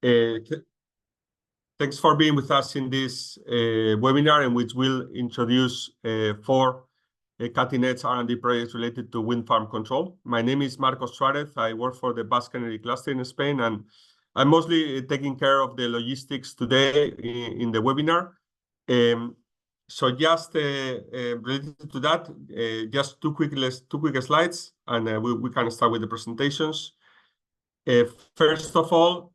Thanks for being with us in this webinar, in which we'll introduce 4 cutting-edge R&D projects related to wind farm control. My name is Marcos Suarez. I work for the Basque Energy Cluster in Spain, and I'm mostly taking care of the logistics today in the webinar. So just related to that, just two quick slides, and we can start with the presentations. First of all,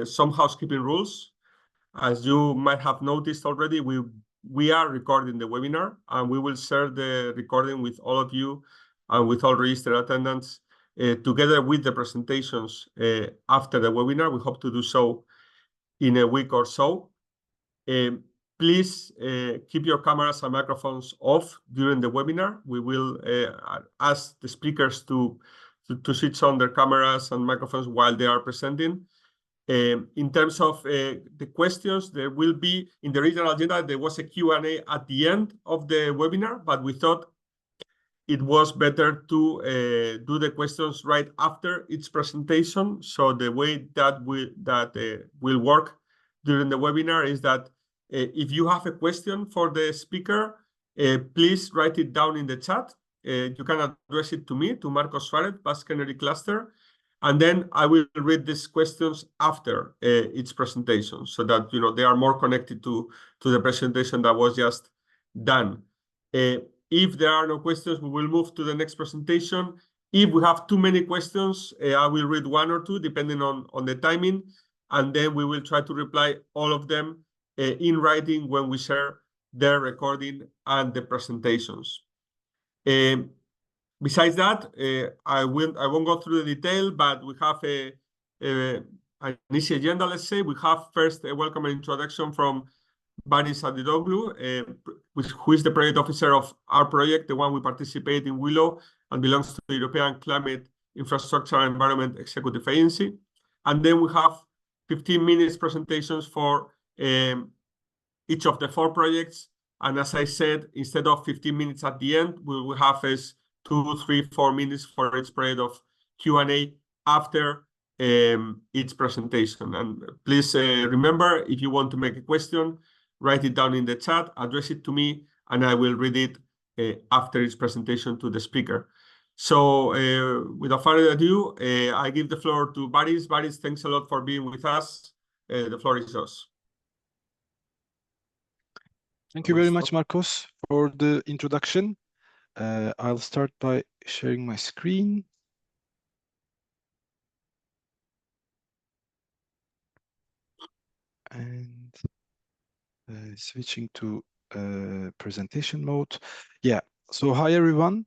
some housekeeping rules. As you might have noticed already, we are recording the webinar, and we will share the recording with all of you and with all registered attendants together with the presentations after the webinar. We hope to do so in a week or so. Please keep your cameras and microphones off during the webinar. We will ask the speakers to switch on their cameras and microphones while they are presenting. In terms of the questions, there will be, in the regional agenda, there was a Q&A at the end of the webinar, but we thought it was better to do the questions right after each presentation. So the way that will work during the webinar is that if you have a question for the speaker, please write it down in the chat. You can address it to me, to Marcos Suarez, Basque Energy Cluster. And then I will read these questions after each presentation, so that they are more connected to the presentation that was just done. If there are no questions, we will move to the next presentation. If we have too many questions, I will read 1 or 2, depending on the timing, and then we will try to reply all of them in writing when we share the recording and the presentations. Besides that, I won't go through the detail, but we have an easy agenda, let's say. We have first a welcome and introduction from Baris Adidoglu, who is the project officer of our project, the one we participate in WILLOW, and belongs to the European Climate Infrastructure and Environment Executive Agency. And then we have 15 minutes presentations for each of the 4 projects. And as I said, instead of 15 minutes at the end, we will have 2, 3, 4 minutes for each period of Q&A after each presentation. And please remember, if you want to make a question, write it down in the chat, address it to me, and I will read it after each presentation to the speaker. So without further ado, I give the floor to Baris. Baris, thanks a lot for being with us. The floor is yours. Thank you very much, Marcos, for the introduction. I'll start by sharing my screen. And switching to presentation mode. Yeah, so hi everyone.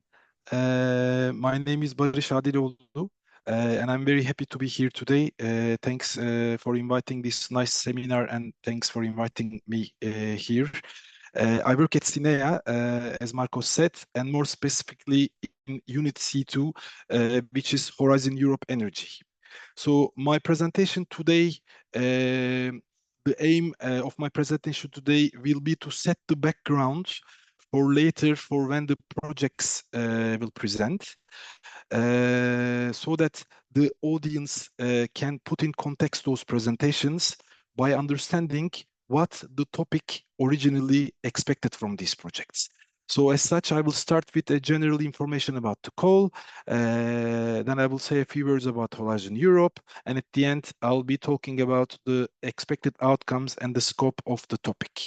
My name is Baris Adidoglu, and I'm very happy to be here today. Thanks for inviting this nice seminar, and thanks for inviting me here. I work at SINEA, as Marcos said, and more specifically in Unit C2, which is Horizon Europe Energy. So my presentation today, the aim of my presentation today will be to set the background for later, for when the projects will present, so that the audience can put in context those presentations by understanding what the topic originally expected from these projects. So as such, I will start with a general information about the call. Then I will say a few words about Horizon Europe. And at the end, I'll be talking about the expected outcomes and the scope of the topic.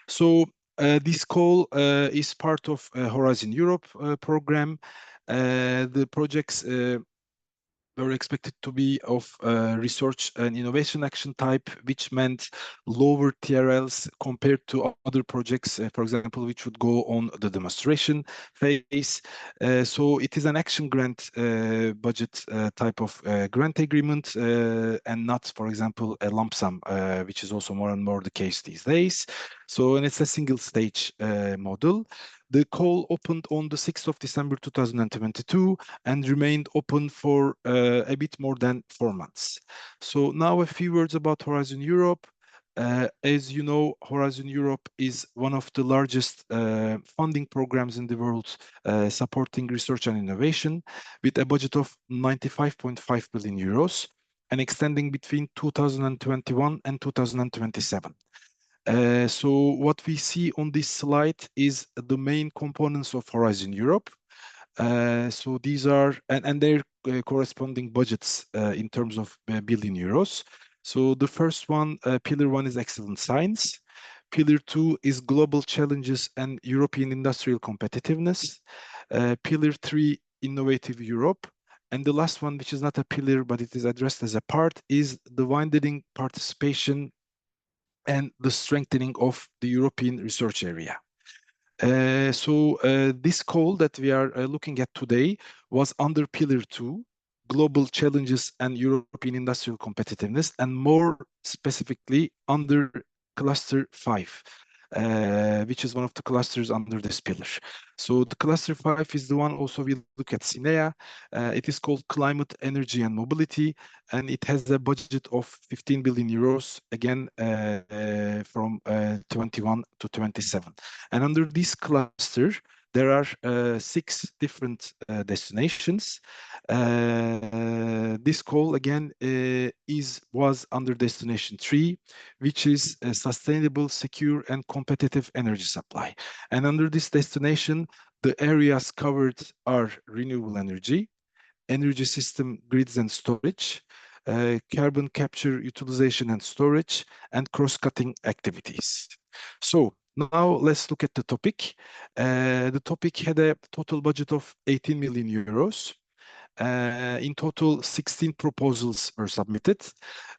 So this call is part of Horizon Europe program. The projects were expected to be of research and innovation action type, which meant lower TRLs compared to other projects, for example, which would go on the demonstration phase. So it is an action grant budget type of grant agreement, and not, for example, a lump sum, which is also more and more the case these days. So, and it's a single stage model. The call opened on the 6th of December 2022 and remained open for a bit more than 4 months. So now a few words about Horizon Europe. As you know, Horizon Europe is one of the largest funding programs in the world supporting research and innovation, with a budget of 95.5 billion euros. and extending between 2021 and 2027. So what we see on this slide is the main components of Horizon Europe. So these are, and their corresponding budgets in terms of billion euros. So the first one, pillar one, is excellent science. Pillar two is global challenges and European industrial competitiveness. Pillar three, innovative Europe. And the last one, which is not a pillar, but it is addressed as a part, is the widening participation and the strengthening of the European research area. This call that we are looking at today was under Pillar 2, Global Challenges and European Industrial Competitiveness, and more specifically under Cluster 5, which is one of the clusters under this pillar. So the Cluster 5 is the one also we look at SINEA. It is called Climate, Energy and Mobility, and it has a budget of 15 billion euros, again, from 21 to 27. And under this cluster, there are 6 different destinations. This call again was under destination 3, which is a sustainable, secure, and competitive energy supply. And under this destination, the areas covered are renewable energy, energy system grids and storage, carbon capture, utilization and storage, and cross-cutting activities. So now let's look at the topic. The topic had a total budget of 18 million euros. In total, 16 proposals were submitted,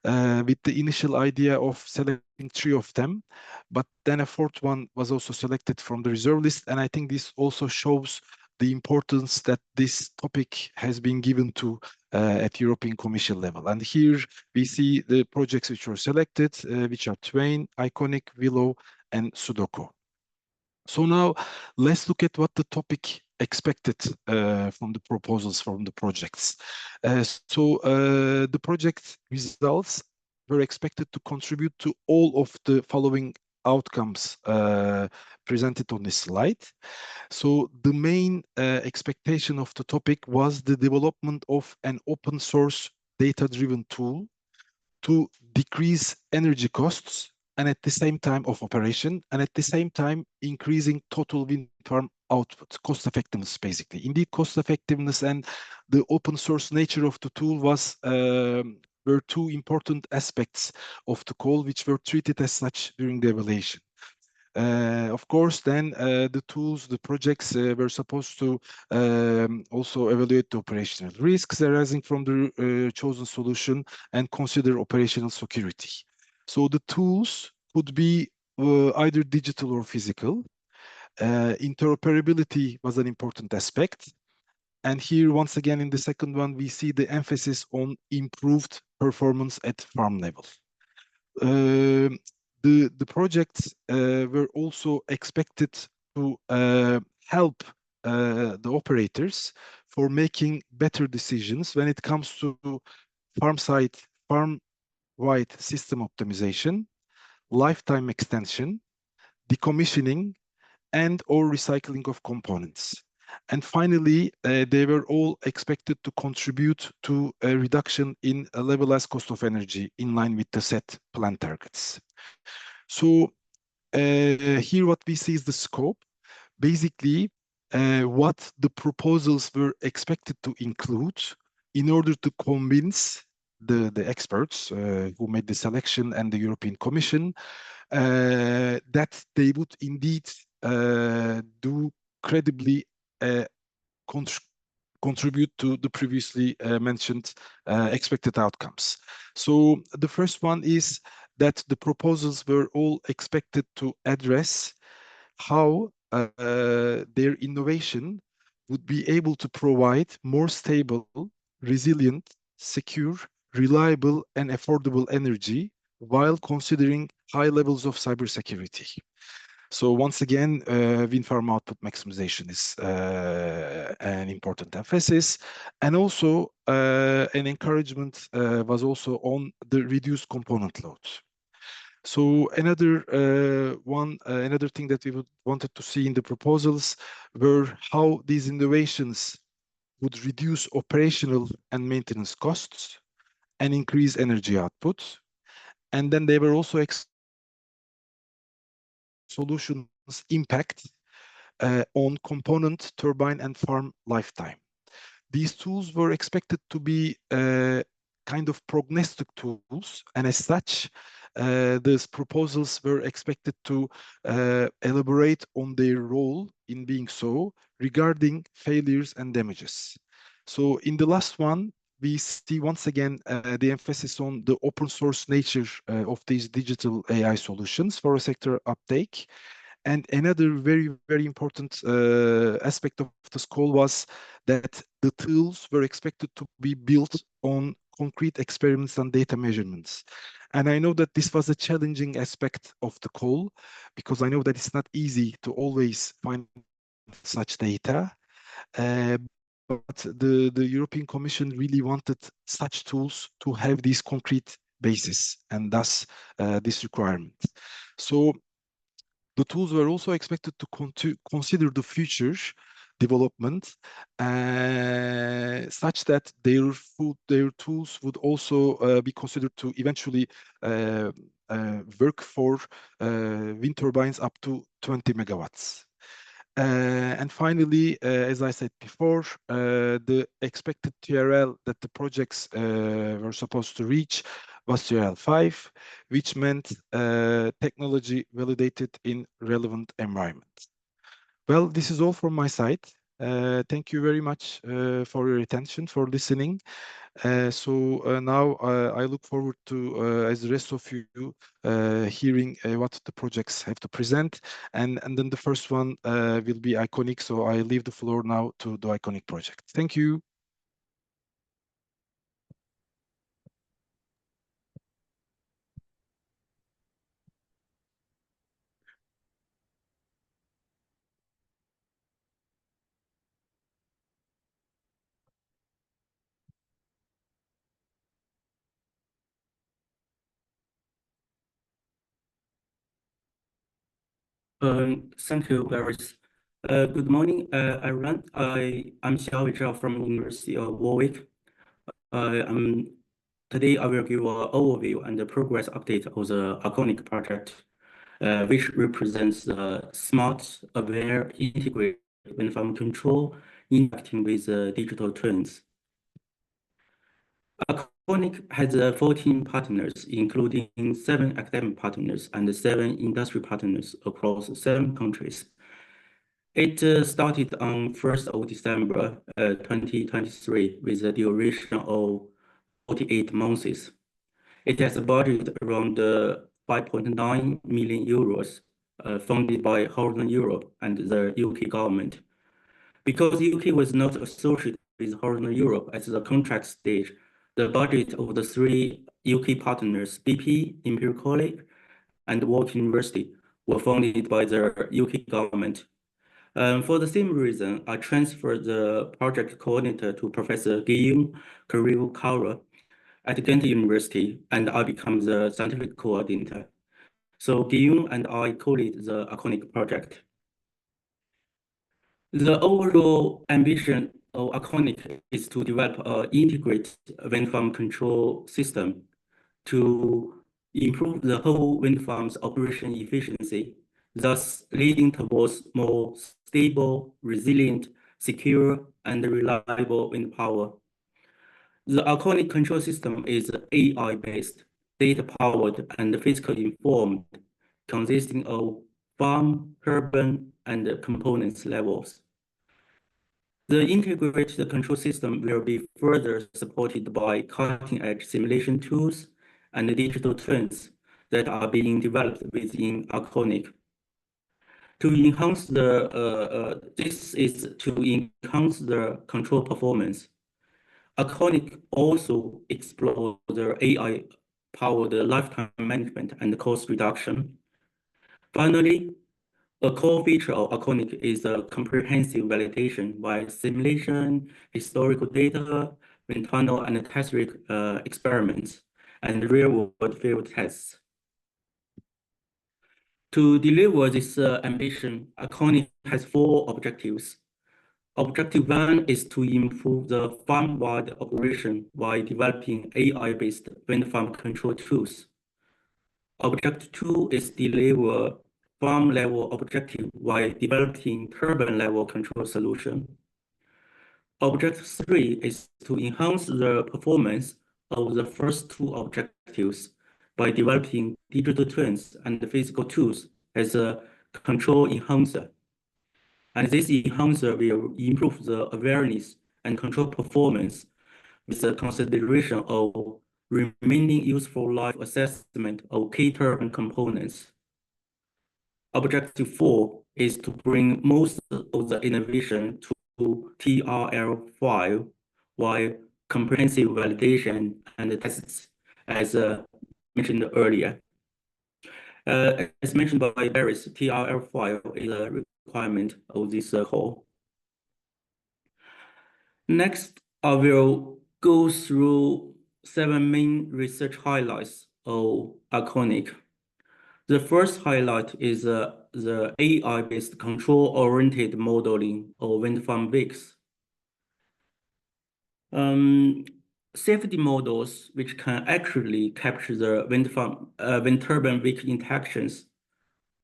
with the initial idea of selecting 3 of them, but then a 4th one was also selected from the reserve list, and I think this also shows the importance that this topic has been given to at European Commission level. And here we see the projects which were selected, which are TWAIN, Iconic, Willow, and SUDOCO. So now let's look at what the topic expected from the proposals from the projects. The project results were expected to contribute to all of the following outcomes presented on this slide. So the main expectation of the topic was the development of an open source data-driven tool to decrease energy costs and at the same time of operation, and at the same time increasing total wind farm output, cost effectiveness basically. Indeed, cost effectiveness and the open source nature of the tool were 2 important aspects of the call, which were treated as such during the evaluation. Of course, then the tools, the projects were supposed to also evaluate the operational risks arising from the chosen solution and consider operational security. So the tools could be either digital or physical. Interoperability was an important aspect. And here, once again, in the second one, we see the emphasis on improved performance at farm level. The projects were also expected to help the operators for making better decisions when it comes to farm-wide system optimization, lifetime extension, decommissioning, and/or recycling of components. And finally, they were all expected to contribute to a reduction in a levelized cost of energy in line with the set plan targets. So here what we see is the scope. Basically, what the proposals were expected to include in order to convince the experts who made the selection and the European Commission that they would indeed do credibly contribute to the previously mentioned expected outcomes. So the first one is that the proposals were all expected to address how their innovation would be able to provide more stable, resilient, secure, reliable, and affordable energy while considering high levels of cybersecurity. So once again, wind farm output maximization is an important emphasis, and also an encouragement was also on the reduced component load. So another thing that we wanted to see in the proposals were how these innovations would reduce operational and maintenance costs, and increase energy output. And then they were also solutions impact on component, turbine, and farm lifetime. These tools were expected to be kind of prognostic tools, and as such, these proposals were expected to elaborate on their role in being so regarding failures and damages. So in the last one, we see once again the emphasis on the open source nature of these digital AI solutions for a sector uptake. And another very, very important aspect of this call was that the tools were expected to be built on concrete experiments and data measurements. And I know that this was a challenging aspect of the call, because I know that it's not easy to always find such data. But the European Commission really wanted such tools to have these concrete basis, and thus this requirement. So the tools were also expected to consider the future development such that their tools would also be considered to eventually work for wind turbines up to 20 megawatts. And finally, as I said before, the expected TRL that the projects were supposed to reach was TRL 5, which meant technology validated in relevant environments. Well, this is all from my side. Thank you very much for your attention, for listening. Now I look forward to, as the rest of you, hearing what the projects have to present. And then the first one will be Iconic. So I leave the floor now to the Iconic project. Thank you. Thank you, Baris. Good morning, everyone. I'm Xiaowei Zhao from University of Warwick. Today I will give an overview and the progress update of the Iconic project, which represents the smart, aware, integrated wind farm control interacting with digital twins. Iconic has 14 partners, including 7 academic partners and 7 industry partners across 7 countries. It started on 1st of December 2023 with a duration of 48 months. It has a budget around 5.9 million euros, funded by Horizon Europe and the UK government. Because UK was not associated with Horizon Europe at the contract stage, the budget of the 3 UK partners, BP, Imperial College, and Warwick University, were funded by the UK government. For the same reason, I transferred the project coordinator to Professor Guillaume Carril-Cara at Ghent University, and I became the scientific coordinator. So Guillaume and I co-lead the Iconic project. The overall ambition of Iconic is to develop an integrated wind farm control system to improve the whole wind farm's operation efficiency, thus leading towards more stable, resilient, secure, and reliable wind power. The Iconic control system is AI-based, data-powered, and physically informed, consisting of farm, turbine, and components levels. The integrated control system will be further supported by cutting-edge simulation tools and digital twins that are being developed within Iconic. To enhance this is to enhance the control performance. Iconic also explores the AI-powered lifetime management and cost reduction. Finally, a core feature of Iconic is a comprehensive validation by simulation, historical data, wind tunnel and test rig experiments, and real-world field tests. To deliver this ambition, Iconic has 4 objectives. Objective 1 is to improve the farm-wide operation while developing AI-based wind farm control tools. Objective 2 is deliver farm-level objective while developing turbine-level control solution. Objective 3 is to enhance the performance of the first two objectives by developing digital twins and physical tools as a control enhancer. And this enhancer will improve the awareness and control performance with the consideration of remaining useful life assessment of key turbine components. Objective 4 is to bring most of the innovation to TRL5 while comprehensive validation and tests, as mentioned earlier. As mentioned by Barris, TRL5 is a requirement of this call. Next, I will go through 7 main research highlights of Arconic. The first highlight is the AI-based control-oriented modeling of wind farm wicks. Safety models which can accurately capture the wind turbine wick interactions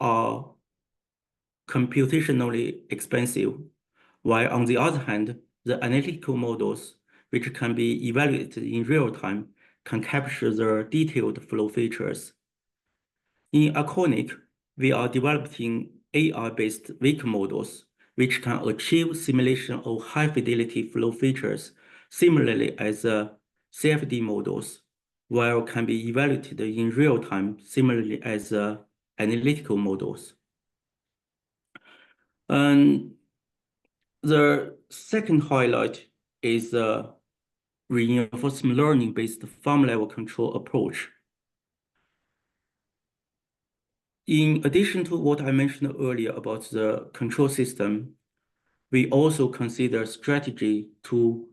are computationally expensive, while on the other hand, the analytical models which can be evaluated in real time can capture the detailed flow features. In Arconic, we are developing AI-based wick models which can achieve simulation of high-fidelity flow features similarly as CFD models, while can be evaluated in real time similarly as analytical models. And the second highlight is the reinforcement learning-based farm-level control approach. In addition to what I mentioned earlier about the control system, we also consider strategy to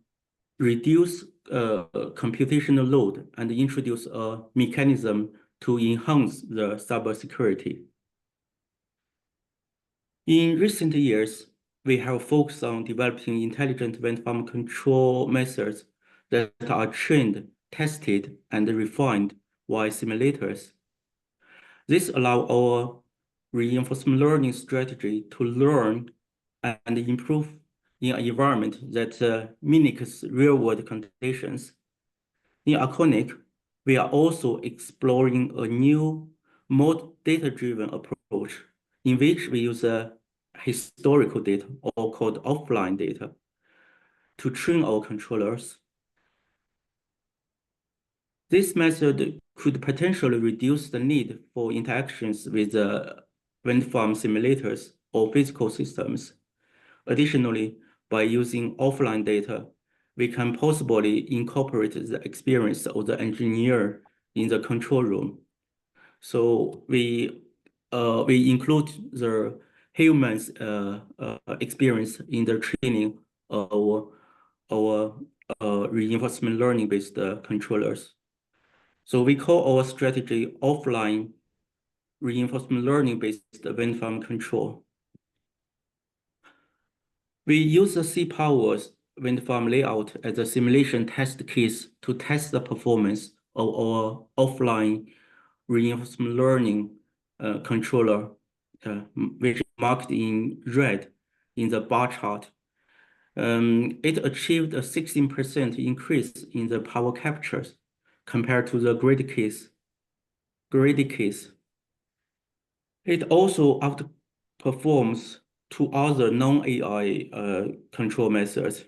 reduce computational load and introduce a mechanism to enhance the cybersecurity. In recent years, we have focused on developing intelligent wind farm control methods that are trained, tested, and refined via simulators. This allows our reinforcement learning strategy to learn and improve in an environment that mimics real-world conditions. In Arconic, we are also exploring a new, more data-driven approach in which we use historical data, or called offline data, to train our controllers. This method could potentially reduce the need for interactions with wind farm simulators or physical systems. Additionally, by using offline data, we can possibly incorporate the experience of the engineer in the control room. So we include the human's experience in the training of our reinforcement learning-based controllers. So we call our strategy offline reinforcement learning-based wind farm control. We use the C-Powers wind farm layout as a simulation test case to test the performance of our offline reinforcement learning controller, which is marked in red in the bar chart. It achieved a 16% increase in the power captures compared to the grid case. It also outperforms two other non-AI control methods.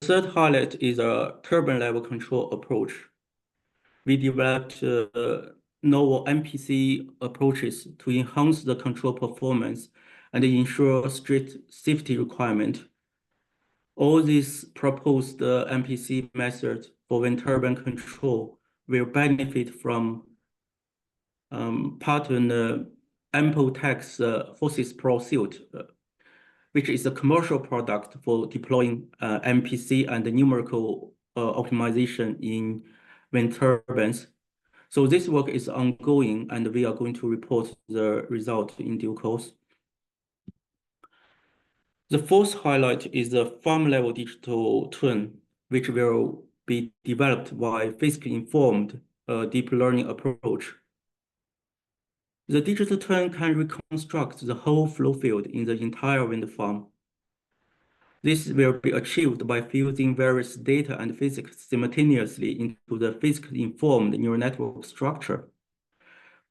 The third highlight is a turbine level control approach. We developed novel MPC approaches to enhance the control performance and ensure strict safety requirement. All these proposed MPC methods for wind turbine control will benefit from pattern Ampletex Forces Pro Suite, which is a commercial product for deploying MPC and numerical optimization in wind turbines. So this work is ongoing, and we are going to report the result in due course. The fourth highlight is the farm-level digital twin, which will be developed by physics-informed deep learning approach. The digital twin can reconstruct the whole flow field in the entire wind farm. This will be achieved by fusing various data and physics simultaneously into the physics-informed neural network structure.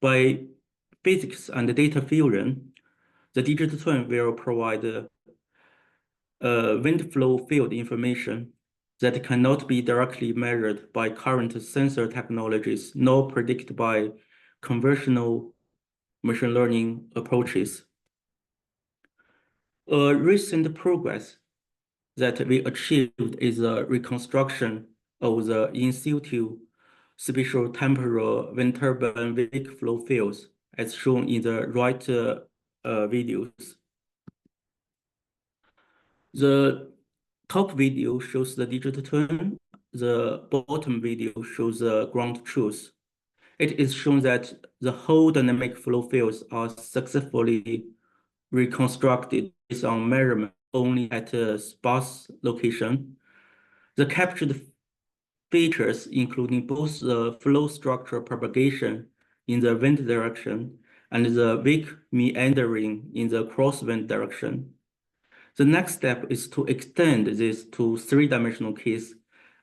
By physics and data fusion, the digital twin will provide wind flow field information that cannot be directly measured by current sensor technologies nor predicted by conventional machine learning approaches. A recent progress that we achieved is a reconstruction of the in situ spatial temporal wind turbine wake flow fields, as shown in the right videos. The top video shows the digital twin. The bottom video shows the ground truth. It is shown that the whole dynamic flow fields are successfully reconstructed based on measurement only at a sparse location. The captured features, including both the flow structure propagation in the wind direction and the wake meandering in the crosswind direction. The next step is to extend this to three-dimensional case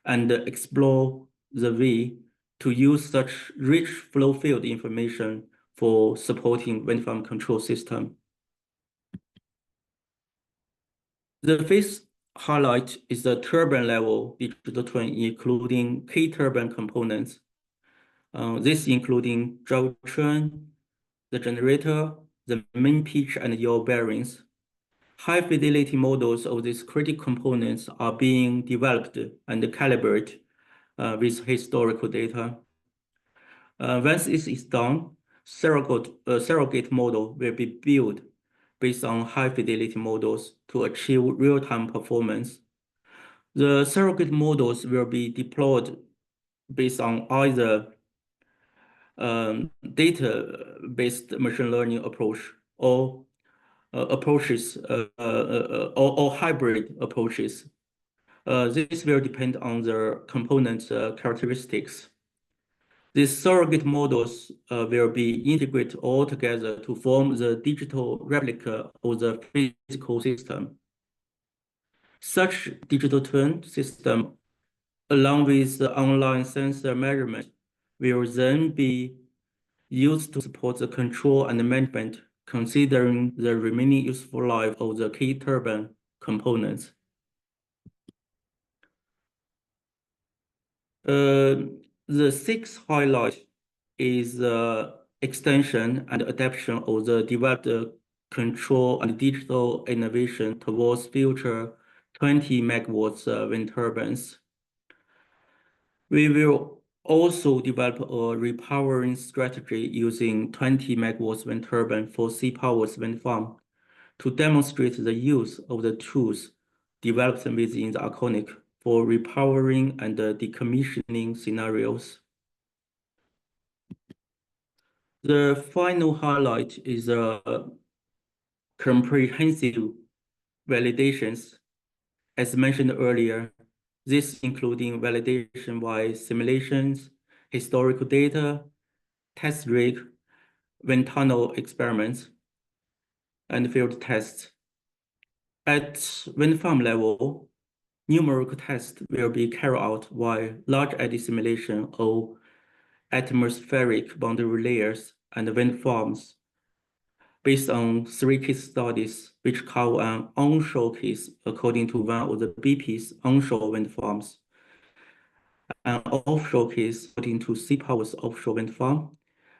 and explore the way to use such rich flow field information for supporting wind farm control system. The fifth highlight is the turbine level digital twin, including key turbine components. This including drivetrain, the generator, the main pitch, and yaw bearings. High fidelity models of these critical components are being developed and calibrated with historical data. Once this is done, surrogate model will be built based on high fidelity models to achieve real-time performance. The surrogate models will be deployed based on either data-based machine learning approach or approaches or hybrid approaches. This will depend on the component characteristics. These surrogate models will be integrated all together to form the digital replica of the physical system. Such digital twin system, along with the online sensor measurement, will then be used to support the control and management, considering the remaining useful life of the key turbine components. The sixth highlight is the extension and adaptation of the developed control and digital innovation towards future 20 megawatts wind turbines. We will also develop a repowering strategy using 20 megawatts wind turbine for sea-powered wind farm to demonstrate the use of the tools developed within the Arconic for repowering and decommissioning scenarios. The final highlight is comprehensive validations. As mentioned earlier, this including validation by simulations, historical data, test rig, wind tunnel experiments, and field tests. At wind farm level, numerical tests will be carried out while large eddy simulation of atmospheric boundary layers and wind farms based on 3 case studies, which cover an onshore case according to one of the BP's onshore wind farms, an offshore case according to sea-power's offshore wind farm,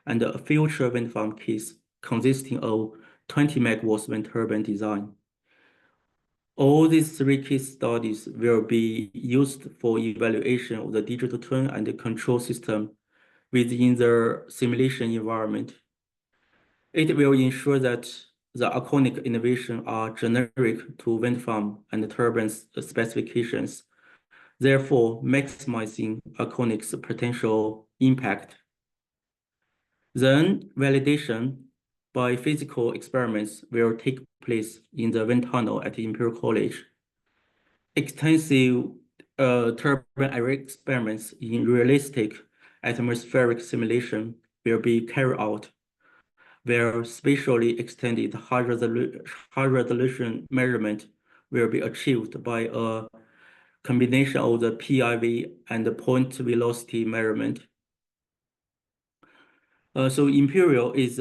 and a future wind farm case consisting of 20 megawatts wind turbine design. All these 3 case studies will be used for evaluation of the digital twin and the control system within the simulation environment. It will ensure that the Arconic innovations are generic to wind farm and turbine specifications, therefore maximizing Arconic's potential impact. Then validation by physical experiments will take place in the wind tunnel at Imperial College. Extensive turbine array experiments in realistic atmospheric simulation will be carried out, where spatially extended high resolution measurement will be achieved by a combination of the PIV and the point velocity measurement. So Imperial is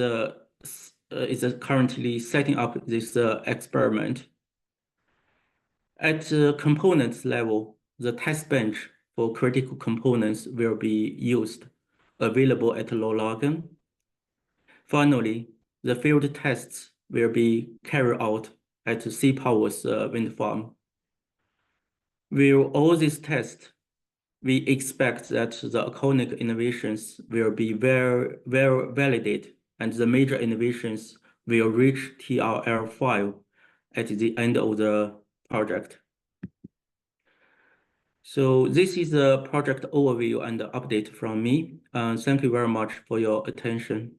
currently setting up this experiment. At the components level, the test bench for critical components will be used, available at Lolagen. Finally, the field tests will be carried out at Sea Power's wind farm. With all these tests, we expect that the iconic innovations will be very validated, and the major innovations will reach TRL5 at the end of the project. So this is the project overview and update from me. Thank you very much for your attention.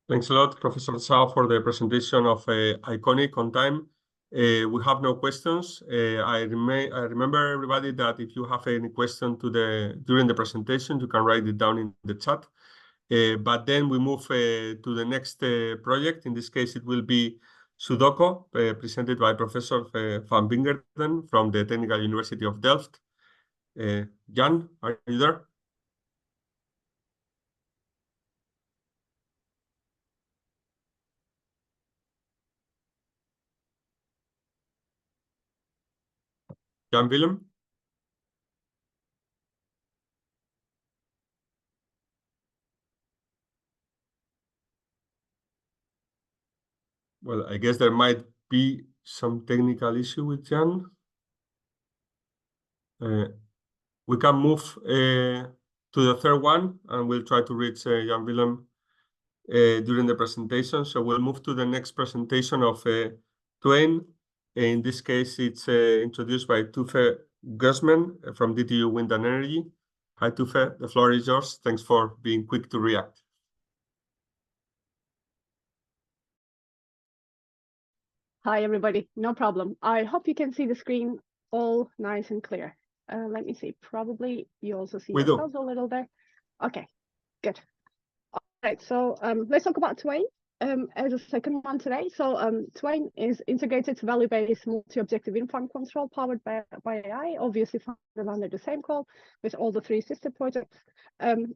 Thanks a lot, Professor Zhao, for the presentation of Iconic on time. We have no questions. I remember everybody that if you have any question during the presentation, you can write it down in the chat. But then we move to the next project. In this case, it will be SUDOCO, presented by Professor Van Wingerden from the Technical University of Delft. Jan, are you there? Jan Willem? Well, I guess there might be some technical issue with Jan. We can move to the third one, and we'll try to reach Jan Willem during the presentation. So we'll move to the next presentation of TWAIN. In this case, it's introduced by Tuffe Guzman from DTU Wind and Energy. Hi, Tuffe, the floor is yours. Thanks for being quick to react. Hi, everybody. No problem. I hope you can see the screen all nice and clear. Let me see. Probably you also see yourselves a little there. Okay, good. All right, so let's talk about TWAIN as a second one today. So TWAIN is integrated value-based multi-objective wind farm control powered by AI, obviously founded under the same call with all the 3 sister projects.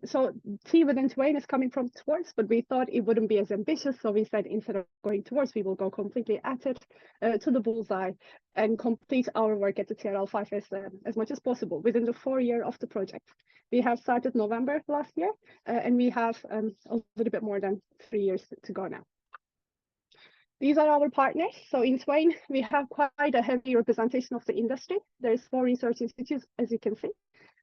So T within TWAIN is coming from towards, but we thought it wouldn't be as ambitious. So we said instead of going towards, we will go completely at it to the bullseye and complete our work at the TRL5 as much as possible within the 4 year of the project. We have started November last year, and we have a little bit more than 3 years to go now. These are our partners. So in TWAIN, we have quite a heavy representation of the industry. There's 4 research institutes, as you can see.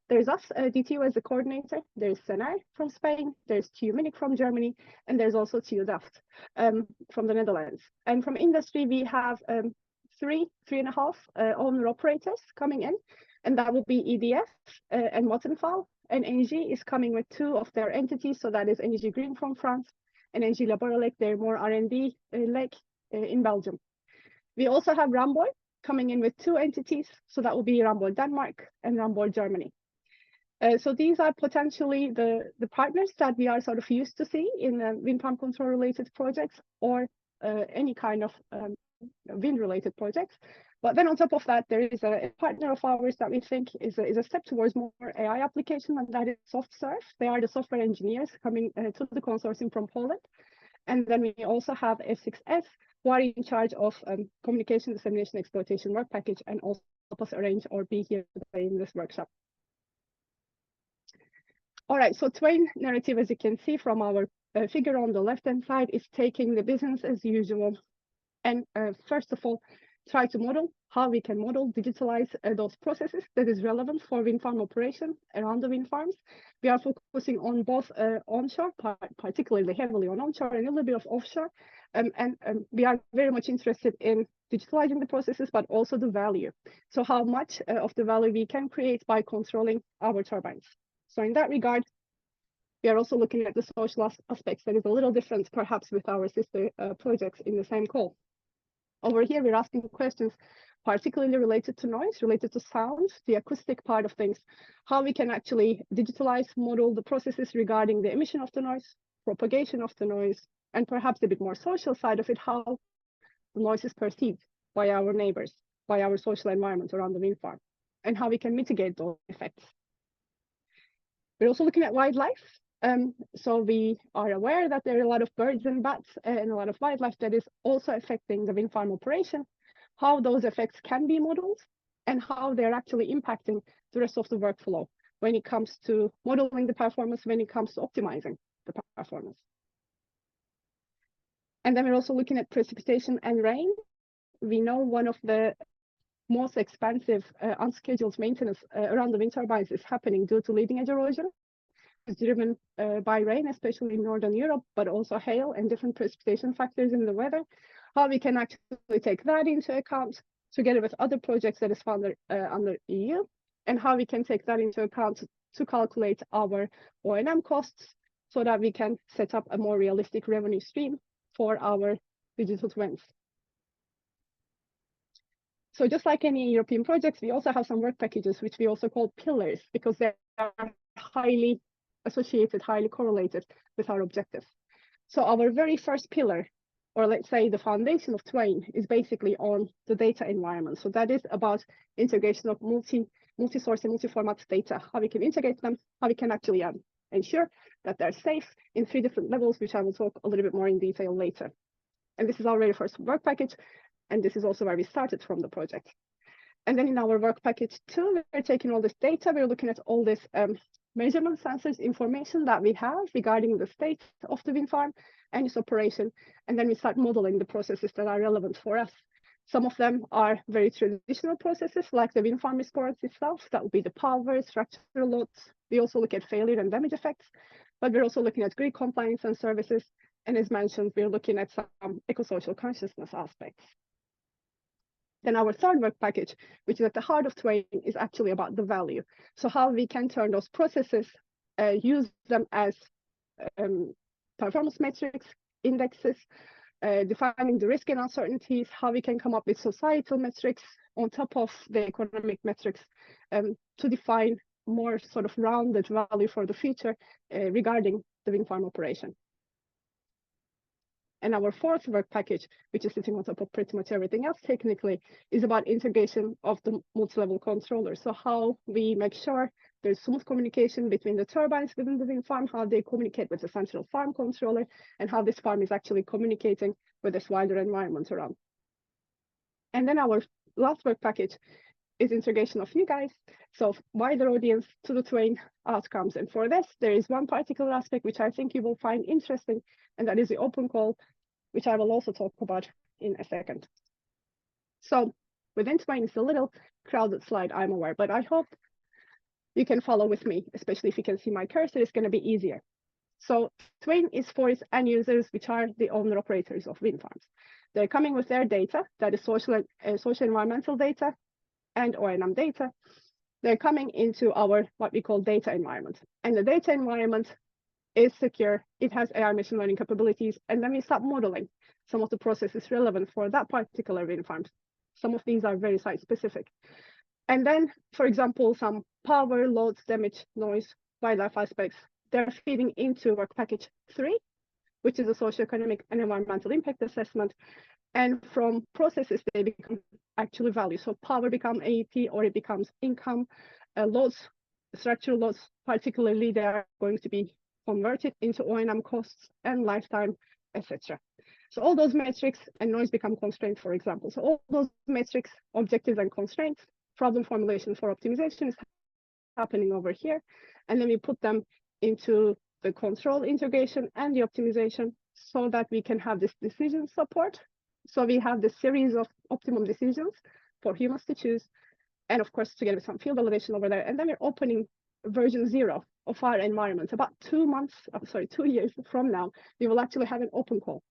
There's us, DTU as the coordinator. There's CENAR from Spain. There's TU Munich from Germany. And there's also TU Delft from the Netherlands. And from industry, we have 3.5 owner-operators coming in. And that will be EDF and Vattenfall. And Engie is coming with 2 of their entities. So that is Engie Green from France and Engie Laborelec, they're more R&D leg in Belgium. We also have Ramboll coming in with 2 entities. So that will be Ramboll Denmark and Ramboll Germany. So these are potentially the partners that we are sort of used to see in wind farm control related projects or any kind of wind related projects. But then on top of that, there is a partner of ours that we think is a step towards more AI application, and that is SoftServe. They are the software engineers coming to the consortium from Poland. And then we also have F6S, who are in charge of communication, dissemination, exploitation work package, and also help us arrange or be here today in this workshop. All right, so TWAIN narrative, as you can see from our figure on the left-hand side, is taking the business as usual. And first of all, try to model how we can digitalize those processes that is relevant for wind farm operation around the wind farms. We are focusing on both onshore, particularly heavily on onshore, and a little bit of offshore. And we are very much interested in digitalizing the processes, but also the value. So how much of the value we can create by controlling our turbines. So in that regard, We are also looking at the social aspects that is a little different, perhaps, with our sister projects in the same call. Over here, we're asking questions particularly related to noise, related to sound, the acoustic part of things, how we can actually digitalize, model the processes regarding the emission of the noise, propagation of the noise, and perhaps a bit more social side of it, how the noise is perceived by our neighbors, by our social environment around the wind farm, and how we can mitigate those effects. We're also looking at wildlife. So we are aware that there are a lot of birds and bats and a lot of wildlife that is also affecting the wind farm operation, how those effects can be modeled, and how they're actually impacting the rest of the workflow when it comes to modeling the performance, when it comes to optimizing the performance. And then we're also looking at precipitation and rain. We know one of the most expensive unscheduled maintenance around the wind turbines is happening due to leading edge erosion. It's driven by rain, especially in Northern Europe, but also hail and different precipitation factors in the weather. How we can actually take that into account together with other projects that is funded under EU, and how we can take that into account to calculate our O&M costs so that we can set up a more realistic revenue stream for our digital twins. So just like any European projects, we also have some work packages, which we also call pillars, because they are highly associated, highly correlated with our objectives. So our very first pillar, or let's say the foundation of TWAIN, is basically on the data environment. So that is about integration of multi-source and multi-format data, how we can integrate them, how we can actually ensure that they're safe in 3 different levels, which I will talk a little bit more in detail later. And this is our very first work package, and this is also where we started from the project. And then in our work package 2, we're taking all this data, we're looking at all this measurement sensors information that we have regarding the state of the wind farm and its operation. And then we start modeling the processes that are relevant for us. Some of them are very traditional processes, like the wind farm response itself. That would be the power, structural loads. We also look at failure and damage effects, but we're also looking at grid compliance and services. And as mentioned, we're looking at some eco-social consciousness aspects. Then our third work package, which is at the heart of TWAIN, is actually about the value. So how we can turn those processes, use them as performance metrics, indexes, defining the risk and uncertainties, how we can come up with societal metrics on top of the economic metrics to define more sort of rounded value for the future regarding the wind farm operation. And our fourth work package, which is sitting on top of pretty much everything else technically, is about integration of the multi-level controller. So how we make sure there's smooth communication between the turbines within the wind farm, how they communicate with the central farm controller, and how this farm is actually communicating with this wider environment around. And then our last work package is integration of you guys, so wider audience to the TWAIN outcomes. And for this, there is one particular aspect which I think you will find interesting, and that is the open call, which I will also talk about in a second. So within TWAIN, it's a little crowded slide, I'm aware, but I hope you can follow with me, especially if you can see my cursor, it's going to be easier. So TWAIN is for its end users, which are the owner-operators of wind farms. They're coming with their data, that is social environmental data, and O&M data. They're coming into our what we call data environment. And the data environment is secure, it has AI machine learning capabilities, and then we start modeling some of the processes relevant for that particular wind farm. Some of these are very site specific. And then, for example, some power, loads, damage, noise, wildlife aspects, they're feeding into work package 3, which is a socioeconomic and environmental impact assessment. And from processes, they become actually value. So power becomes AEP, or it becomes income. Loads, structural loads, particularly, they are going to be converted into O&M costs and lifetime, etc. So all those metrics and noise become constraints, for example. So all those metrics, objectives and constraints, problem formulation for optimization is happening over here. And then we put them into the control integration and the optimization so that we can have this decision support. So we have the series of optimum decisions for humans to choose. And of course, together with some field validation over there. And then we're opening version 0 of our environment. About 2 years from now, we will actually have an open call,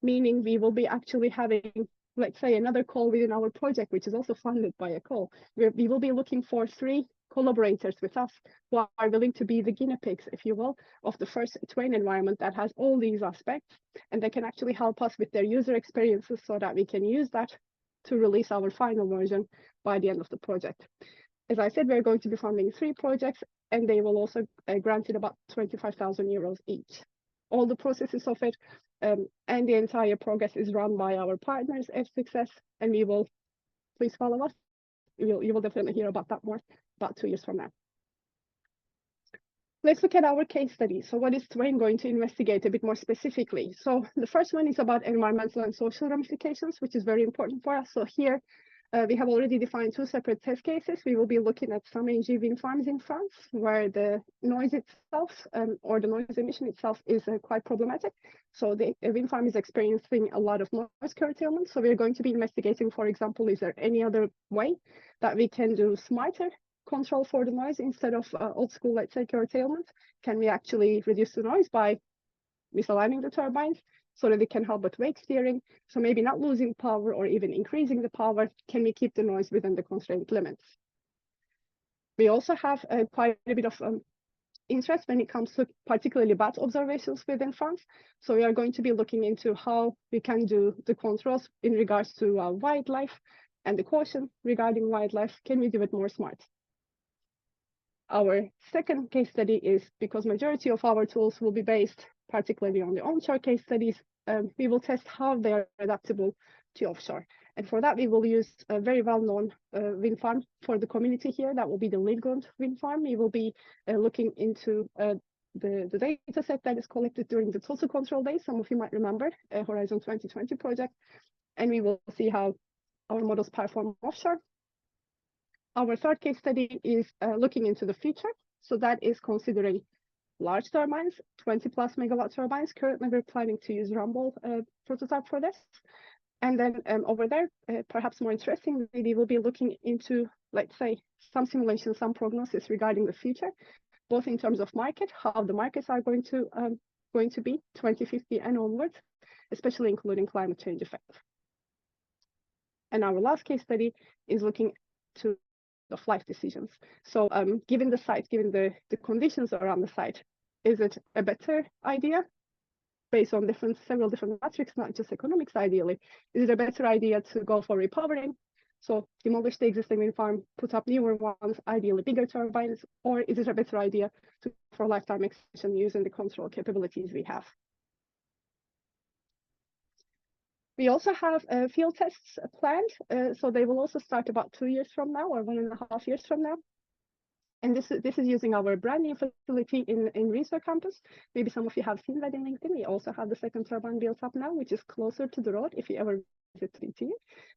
meaning we will be actually having, let's say, another call within our project, which is also funded by a call, where we will be looking for 3 collaborators with us who are willing to be the guinea pigs, if you will, of the first TWAIN environment that has all these aspects, and they can actually help us with their user experiences so that we can use that to release our final version by the end of the project. As I said, we're going to be funding 3 projects, and they will also granted about 25,000 euros each. All the processes of it and the entire progress is run by our partners, F6S, and we will, please follow us. You will definitely hear about that more about 2 years from now. Let's look at our case study. So what is TWAIN going to investigate a bit more specifically? So the first one is about environmental and social ramifications, which is very important for us. So here we have already defined 2 separate test cases. We will be looking at some AG wind farms in France, where the noise itself or the noise emission itself is quite problematic. So the wind farm is experiencing a lot of noise curtailment. So we're going to be investigating, for example, is there any other way that we can do smarter control for the noise instead of old school, let's say, curtailment? Can we actually reduce the noise by misaligning the turbines so that it can help with wake steering? So maybe not losing power or even increasing the power. Can we keep the noise within the constraint limits? We also have quite a bit of interest when it comes to particularly bat observations within farms. So we are going to be looking into how we can do the controls in regards to wildlife and the caution regarding wildlife. Can we do it more smart? Our second case study is, because majority of our tools will be based particularly on the onshore case studies, we will test how they are adaptable to offshore. And for that, we will use a very well-known wind farm for the community here. That will be the Lillgrund wind farm. We will be looking into the data set that is collected during the total control days. Some of you might remember Horizon 2020 project. And we will see how our models perform offshore. Our third case study is looking into the future. So that is considering large turbines, 20+ megawatt turbines. Currently, we're planning to use Rumble prototype for this. And then over there, perhaps more interestingly, we will be looking into, let's say, some simulation, some prognosis regarding the future, both in terms of market, how the markets are going to be 2050 and onwards, especially including climate change effects. And our last case study is looking to of life decisions. So given the site, given the conditions around the site, is it a better idea based on several different metrics, not just economics ideally? Is it a better idea to go for repowering? So demolish the existing wind farm, put up newer ones, ideally bigger turbines, or is it a better idea for lifetime extension using the control capabilities we have? We also have field tests planned, so they will also start about 2 years from now or 1.5 years from now. And this is using our brand new facility in Research Campus. Maybe some of you have seen that in LinkedIn. We also have the second turbine built up now, which is closer to the road if you ever visit 3T.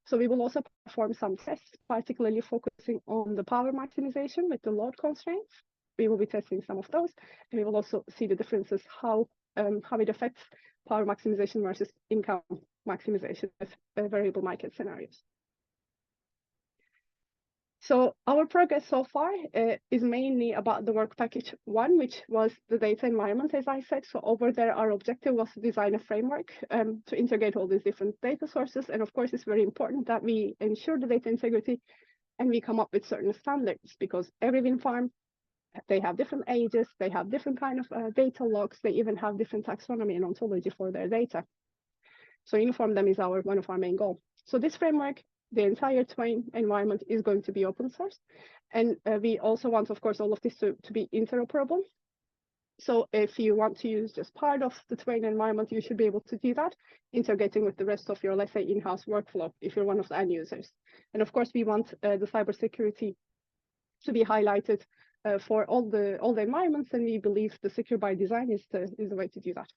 So we will also perform some tests, particularly focusing on the power maximization with the load constraints. We will be testing some of those, and we will also see the differences, how it affects power maximization versus income maximization with variable market scenarios. So our progress so far is mainly about the work package 1, which was the data environment, as I said. So over there, our objective was to design a framework to integrate all these different data sources. And of course, it's very important that we ensure the data integrity and we come up with certain standards, because every wind farm, they have different ages, they have different kind of data logs, they even have different taxonomy and ontology for their data. So uniform them is one of our main goals. So this framework, the entire TWAIN environment is going to be open source. And we also want, of course, all of this to be interoperable. So if you want to use just part of the TWAIN environment, you should be able to do that, integrating with the rest of your, let's say, in-house workflow, if you're one of the end users. And of course, we want the cybersecurity to be highlighted for all the environments, and we believe the secure by design is the way to do that.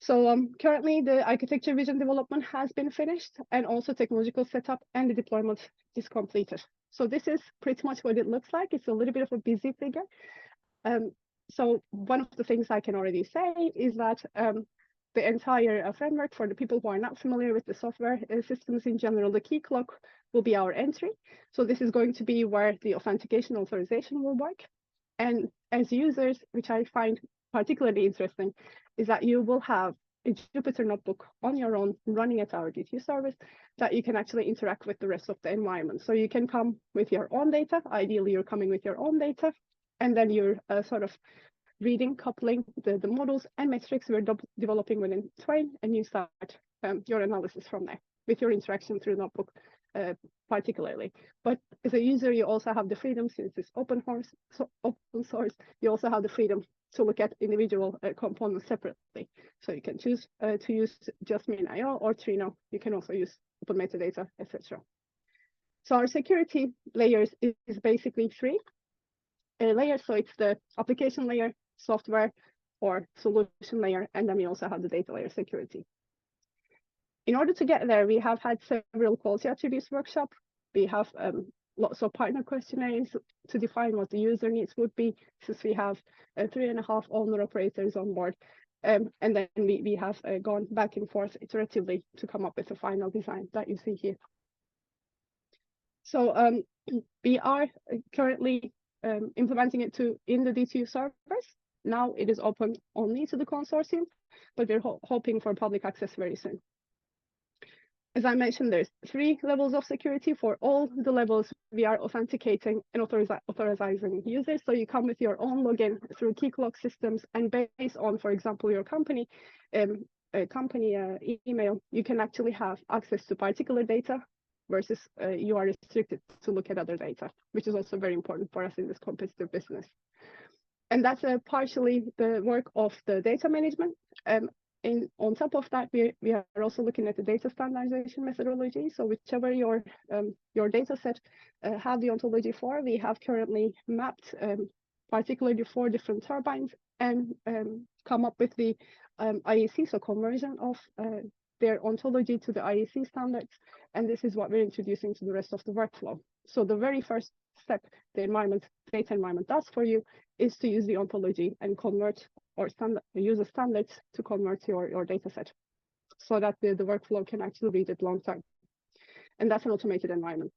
So currently, the architecture vision development has been finished, and also technological setup and the deployment is completed. So this is pretty much what it looks like. It's a little bit of a busy figure. So one of the things I can already say is that the entire framework, for the people who are not familiar with the software systems in general, the key clock will be our entry. So this is going to be where the authentication authorization will work. And as users, which I find particularly interesting, is that you will have a Jupyter notebook on your own, running at our DTU service, that you can actually interact with the rest of the environment. So you can come with your own data. Ideally, you're coming with your own data, and then you're sort of reading, coupling the models and metrics we're developing within TWAIN, and you start your analysis from there with your interaction through notebook particularly. But as a user, you also have the freedom, since it's open source, you also have the freedom to look at individual components separately. So you can choose to use just main.io or Trino. You can also use open metadata, etc. So our security layers is basically three layers. So it's the application layer, software, or solution layer, and then we also have the data layer security. In order to get there, we have had several quality attributes workshop. We have lots of partner questionnaires to define what the user needs would be, since we have 3.5 owner operators on board. And then we have gone back and forth iteratively to come up with a final design that you see here. So we are currently implementing it in the DTU servers. Now it is open only to the consortium, but we're hoping for public access very soon. As I mentioned, there's 3 levels of security. For all the levels, we are authenticating and authorizing users. So you come with your own login through key clock systems, and based on, for example, your company email, you can actually have access to particular data versus you are restricted to look at other data, which is also very important for us in this competitive business. And that's partially the work of the data management. And on top of that, we are also looking at the data standardization methodology. So whichever your data set have the ontology for, we have currently mapped particularly 4 different turbines and come up with the IEC, so conversion of their ontology to the IEC standards. And this is what we're introducing to the rest of the workflow. So the very first step the data environment does for you is to use the ontology and convert or use the standards to convert your data set so that the workflow can actually read it long term. And that's an automated environment.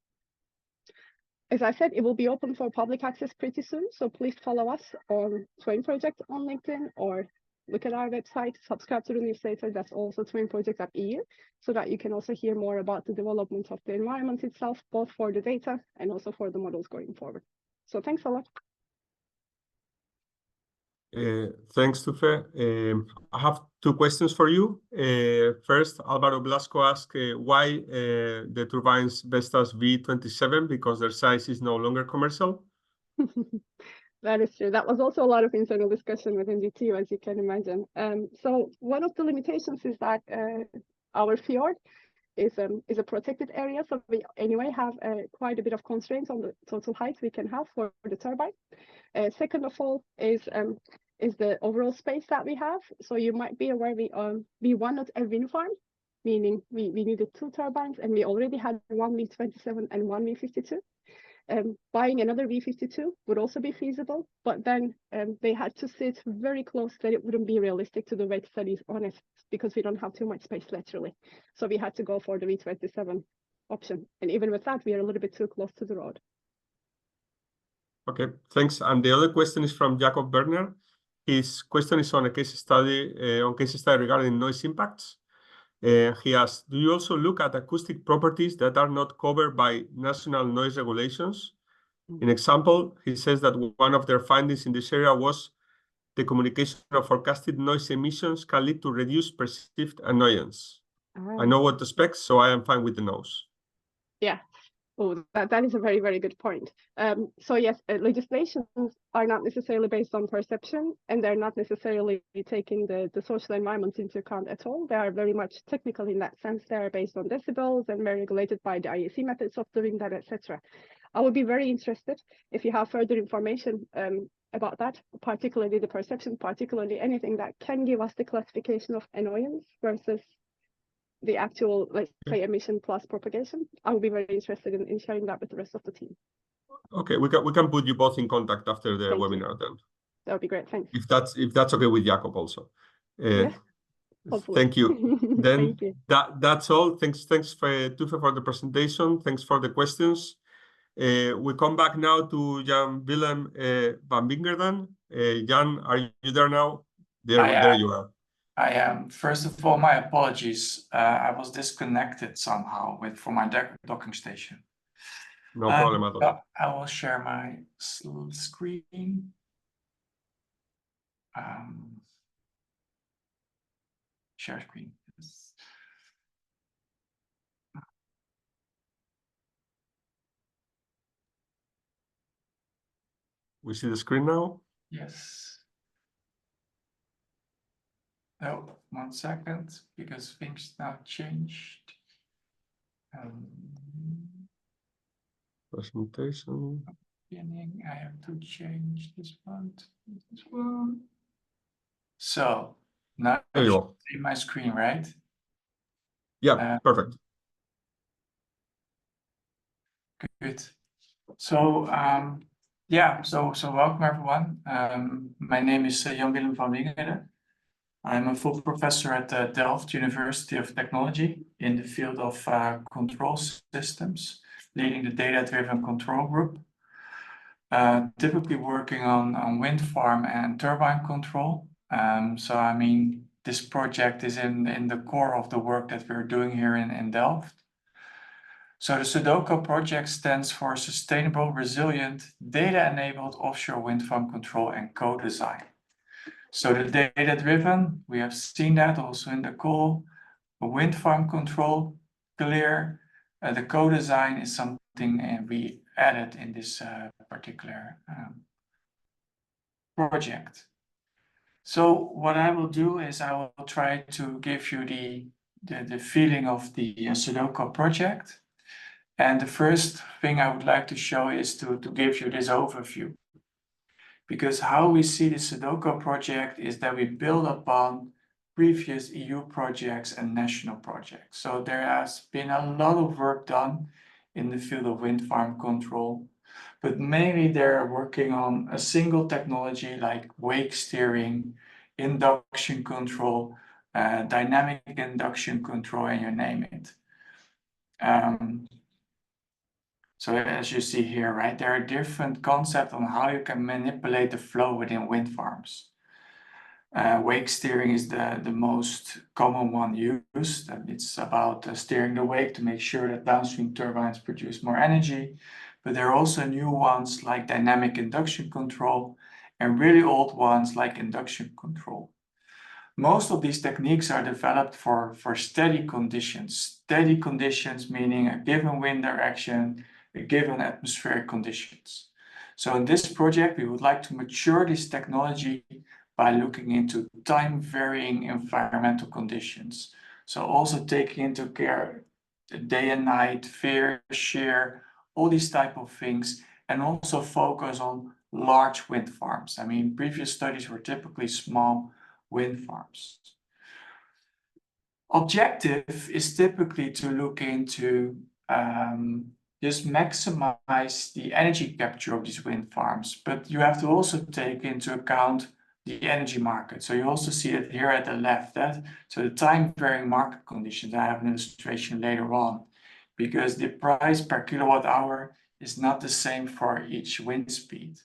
As I said, it will be open for public access pretty soon. So please follow us on TWAIN Project on LinkedIn, or look at our website, subscribe to the newsletter. That's also twainproject.eu, so that you can also hear more about the development of the environment itself, both for the data and also for the models going forward. So thanks a lot. Thanks, Tufe. I have 2 questions for you. First, Alvaro Blasco asked why the turbines Vestas V27, because their size is no longer commercial. That is true. That was also a lot of internal discussion within DTU, as you can imagine. So one of the limitations is that our fjord is a protected area, so we anyway have quite a bit of constraints on the total height we can have for the turbine. Second of all is the overall space that we have. So you might be aware we won not a wind farm, meaning we needed 2 turbines, and we already had 1 V27 and 1 V52. Buying another V52 would also be feasible, but then they had to sit very close that it wouldn't be realistic to do wet studies on it, because we don't have too much space laterally. So we had to go for the V27 option. And even with that, we are a little bit too close to the road. Okay, thanks. And the other question is from Jacob Berner. His question is on a case study regarding noise impacts. He asks, do you also look at acoustic properties that are not covered by national noise regulations? In example, he says that one of their findings in this area was the communication of forecasted noise emissions can lead to reduced perceived annoyance. I know what to expect, so I am fine with the nose. Yeah. Oh, that is a very, very good point. So yes, legislations are not necessarily based on perception, and they're not necessarily taking the social environment into account at all. They are very much technical in that sense. They are based on decibels and very regulated by the IEC methods of doing that, etc. I would be very interested if you have further information about that, particularly the perception, particularly anything that can give us the classification of annoyance versus the actual, let's say, emission plus propagation. I would be very interested in sharing that with the rest of the team. Okay, we can put you both in contact after the webinar then. That would be great. Thanks. If that's okay with Jacob also. Yeah, hopefully. Thank you. Then Thank you. that's all. Thanks Tufe for the presentation. Thanks for the questions. We come back now to Jan Willem van Wingerden. Jan, are you there now? There you are. I am. First of all, my apologies. I was disconnected somehow for my docking station. No problem at all. I will share my screen. Share screen. Yes. We see the screen now? Yes. Oh, 1 second, because things now changed. Presentation. Beginning, I have to change this one to this one. So now There you go. see my screen, right? Yeah, perfect. Good. So yeah, so welcome everyone. My name is Jan-Willem van Wingeren. I'm a full professor at the Delft University of Technology in the field of control systems, leading the data-driven control group. Typically working on wind farm and turbine control. So I mean, this project is in the core of the work that we're doing here in Delft. So the SUDOCO project stands for Sustainable, Resilient, Data-Enabled Offshore Wind Farm Control and Co-Design. So the data-driven, we have seen that also in the call. Wind farm control, clear. The co-design is something we added in this particular project. So what I will do is I will try to give you the feeling of the SUDOCO project. And the first thing I would like to show is to give you this overview. Because how we see the SUDOCO project is that we build upon previous EU projects and national projects. So there has been a lot of work done in the field of wind farm control, but mainly they're working on a single technology like wake steering, induction control, dynamic induction control, and you name it. So as you see here, right, there are different concepts on how you can manipulate the flow within wind farms. Wake steering is the most common one used, and it's about steering the wake to make sure that downstream turbines produce more energy. But there are also new ones like dynamic induction control and really old ones like induction control. Most of these techniques are developed for steady conditions. Steady conditions meaning a given wind direction, given atmospheric conditions. So in this project, we would like to mature this technology by looking into time-varying environmental conditions. So also taking into care the day and night, veer, shear, all these type of things, and also focus on large wind farms. I mean, previous studies were typically small wind farms. Objective is typically to look into just maximize the energy capture of these wind farms, but you have to also take into account the energy market. So you also see it here at the left, so the time varying market conditions. I have an illustration later on, because the price per kilowatt hour is not the same for each wind speed.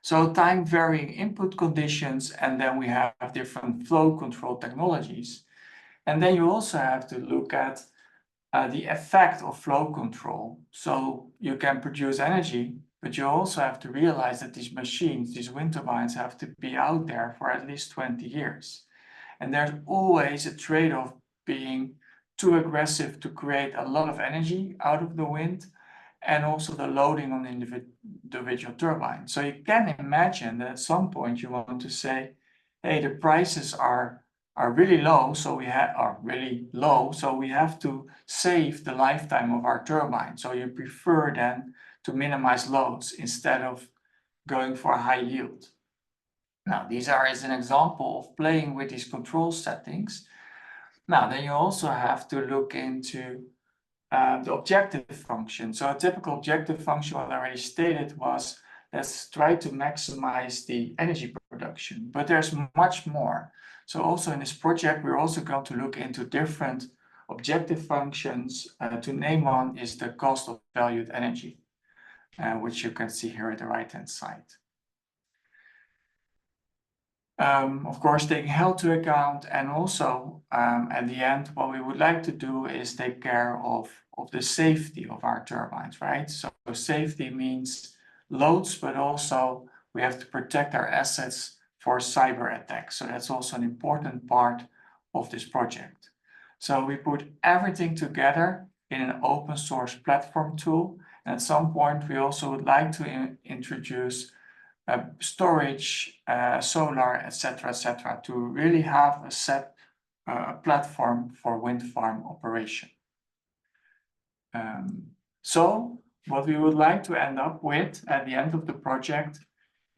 So time varying input conditions, and then we have different flow control technologies. And then you also have to look at the effect of flow control. So you can produce energy, but you also have to realize that these machines, these wind turbines, have to be out there for at least 20 years. And there's always a trade-off being too aggressive to create a lot of energy out of the wind, and also the loading on the individual turbine. So you can imagine that at some point you want to say, hey, the prices are really low, so we have to save the lifetime of our turbine. So you prefer then to minimize loads instead of going for a high yield. Now, these are as an example of playing with these control settings. Now, then you also have to look into the objective function. So a typical objective function, what I already stated, was let's try to maximize the energy production, but there's much more. So also in this project, we're also going to look into different objective functions. To name one is the cost of valued energy, which you can see here at the right-hand side. Of course, taking health to account, and also at the end, what we would like to do is take care of the safety of our turbines, right? So safety means loads, but also we have to protect our assets for cyber attacks. So that's also an important part of this project. So we put everything together in an open source platform tool. And at some point, we also would like to introduce storage, solar, etc., to really have a set platform for wind farm operation. So what we would like to end up with at the end of the project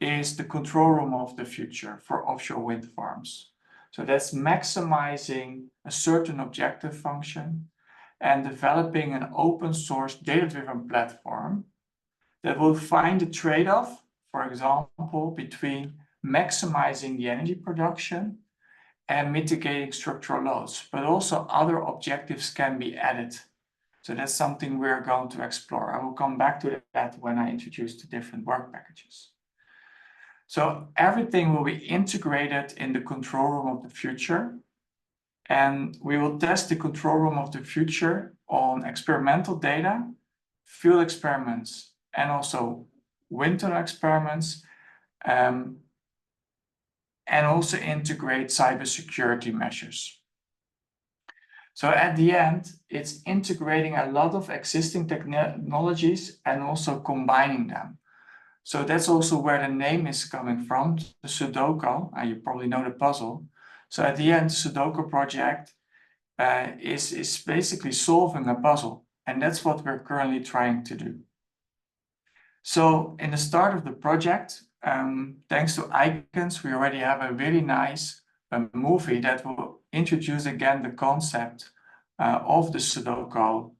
is the control room of the future for offshore wind farms. So that's maximizing a certain objective function and developing an open source data-driven platform that will find a trade-off, for example, between maximizing the energy production and mitigating structural loads, but also other objectives can be added. So that's something we're going to explore. I will come back to that when I introduce the different work packages. So everything will be integrated in the control room of the future. And we will test the control room of the future on experimental data, field experiments, and also wind tunnel experiments, and also integrate cybersecurity measures. So at the end, it's integrating a lot of existing technologies and also combining them. So that's also where the name is coming from, the SUDOCO, and you probably know the puzzle. So at the end, the SUDOCO project is basically solving a puzzle, and that's what we're currently trying to do. So in the start of the project, thanks to Icons, we already have a really nice movie that will introduce again the concept of the SUDOCO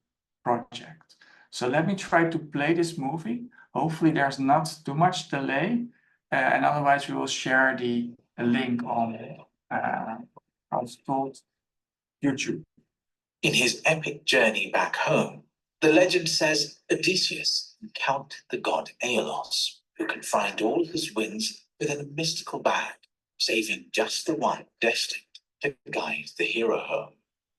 project. So let me try to play this movie. Hopefully there's not too much delay, and otherwise we will share the link on how it's called YouTube. In his epic journey back home, the legend says Odysseus encountered the god Aeolus, who can find all his winds within a mystical bag, saving just the one destined to guide the hero home.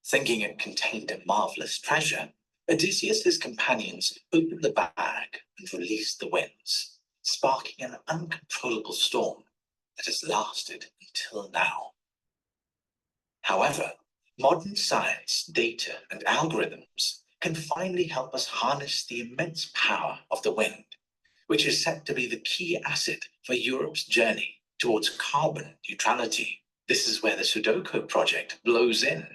Thinking it contained a marvelous treasure, Odysseus' companions opened the bag and released the winds, sparking an uncontrollable storm that has lasted until now. However, modern science, data, and algorithms can finally help us harness the immense power of the wind, which is set to be the key asset for Europe's journey towards carbon neutrality. This is where the SUDOCO project blows in.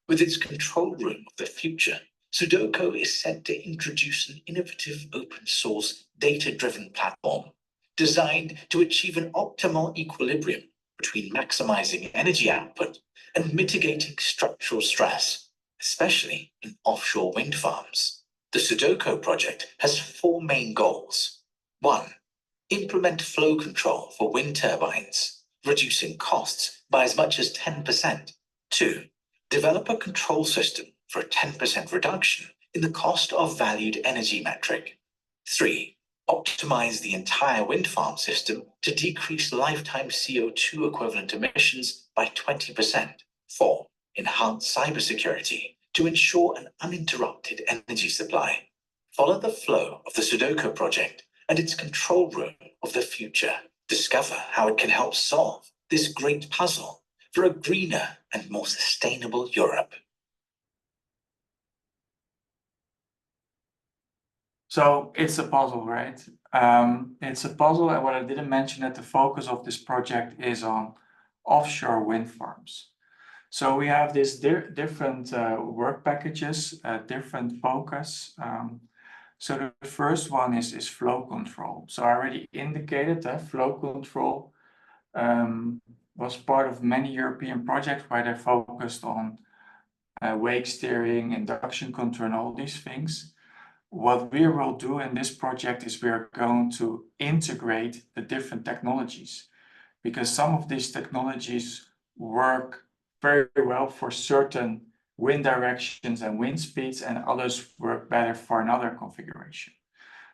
With its control room of the future, SUDOCO is set to introduce an innovative open-source data-driven platform designed to achieve an optimal equilibrium between maximizing energy output and mitigating structural stress, especially in offshore wind farms. The SUDOCO project has 4 main goals. 1. Implement flow control for wind turbines, reducing costs by as much as 10%. 2. Develop a control system for a 10% reduction in the cost of valued energy metric. 3. Optimize the entire wind farm system to decrease lifetime CO2 equivalent emissions by 20%. 4. Enhance cybersecurity to ensure an uninterrupted energy supply. Follow the flow of the SUDOCO project and its control room of the future. Discover how it can help solve this great puzzle for a greener and more sustainable Europe. So it's a puzzle, right? It's a puzzle, and what I didn't mention that the focus of this project is on offshore wind farms. So we have these different work packages, different focus. So the first one is flow control. So I already indicated that flow control was part of many European projects where they focused on wake steering, induction control, and all these things. What we will do in this project is we are going to integrate the different technologies, because some of these technologies work very well for certain wind directions and wind speeds, and others work better for another configuration.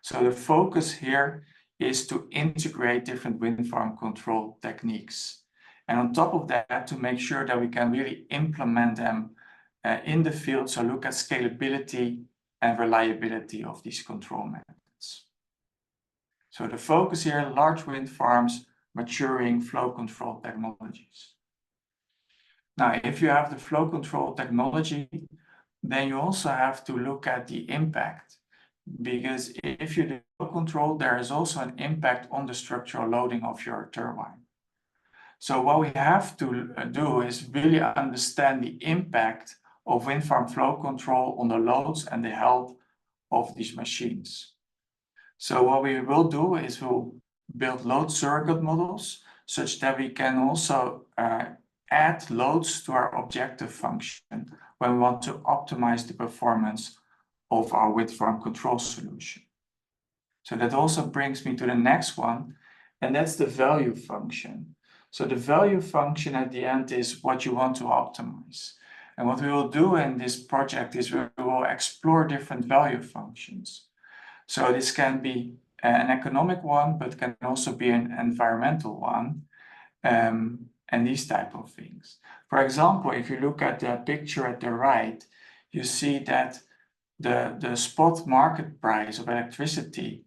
So the focus here is to integrate different wind farm control techniques. And on top of that, to make sure that we can really implement them in the field, so look at scalability and reliability of these control methods. So the focus here, large wind farms, maturing flow control technologies. Now, if you have the flow control technology, then you also have to look at the impact, because if you do flow control, there is also an impact on the structural loading of your turbine. So what we have to do is really understand the impact of wind farm flow control on the loads and the health of these machines. So what we will do is we'll build load surrogate models such that we can also add loads to our objective function when we want to optimize the performance of our wind farm control solution. So that also brings me to the next one, and that's the value function. So the value function at the end is what you want to optimize. And what we will do in this project is we will explore different value functions. So this can be an economic one, but can also be an environmental one, and these type of things. For example, if you look at the picture at the right, you see that the spot market price of electricity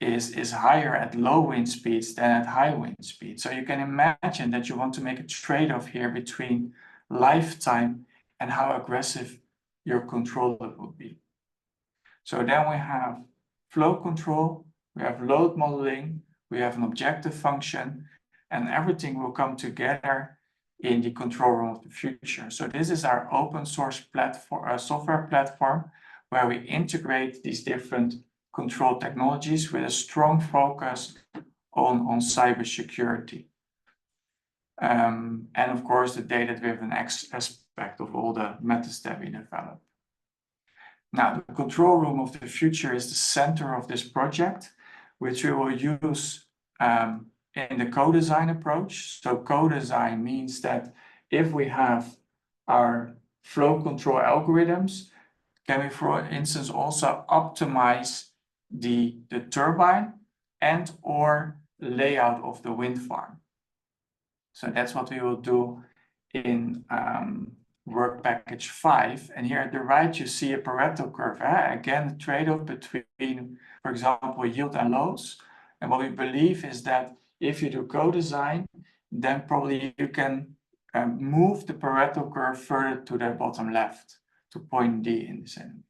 is higher at low wind speeds than at high wind speeds. So you can imagine that you want to make a trade-off here between lifetime and how aggressive your controller would be. So then we have flow control, we have load modeling, we have an objective function, and everything will come together in the control room of the future. So this is our open source platform, software platform, where we integrate these different control technologies with a strong focus on cybersecurity. And of course, the data-driven aspect of all the methods that we develop. Now, the control room of the future is the center of this project, which we will use in the co-design approach. So co-design means that if we have our flow control algorithms, can we, for instance, also optimize the turbine and or layout of the wind farm. So that's what we will do in work package 5. And here at the right, you see a Pareto curve. Again, the trade-off between, for example, yield and loads. And what we believe is that if you do co-design, then probably you can move the Pareto curve further to the bottom left, to point D in this animation.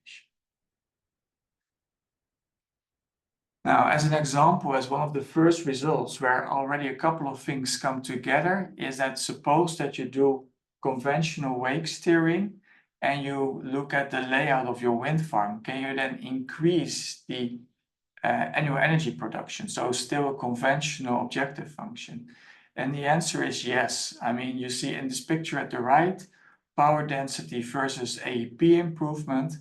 Now, as an example, as one of the first results where already a couple of things come together, is that suppose that you do conventional wake steering and you look at the layout of your wind farm, can you then increase the annual energy production? So still a conventional objective function. And the answer is yes. I mean, you see in this picture at the right, power density versus AEP improvement.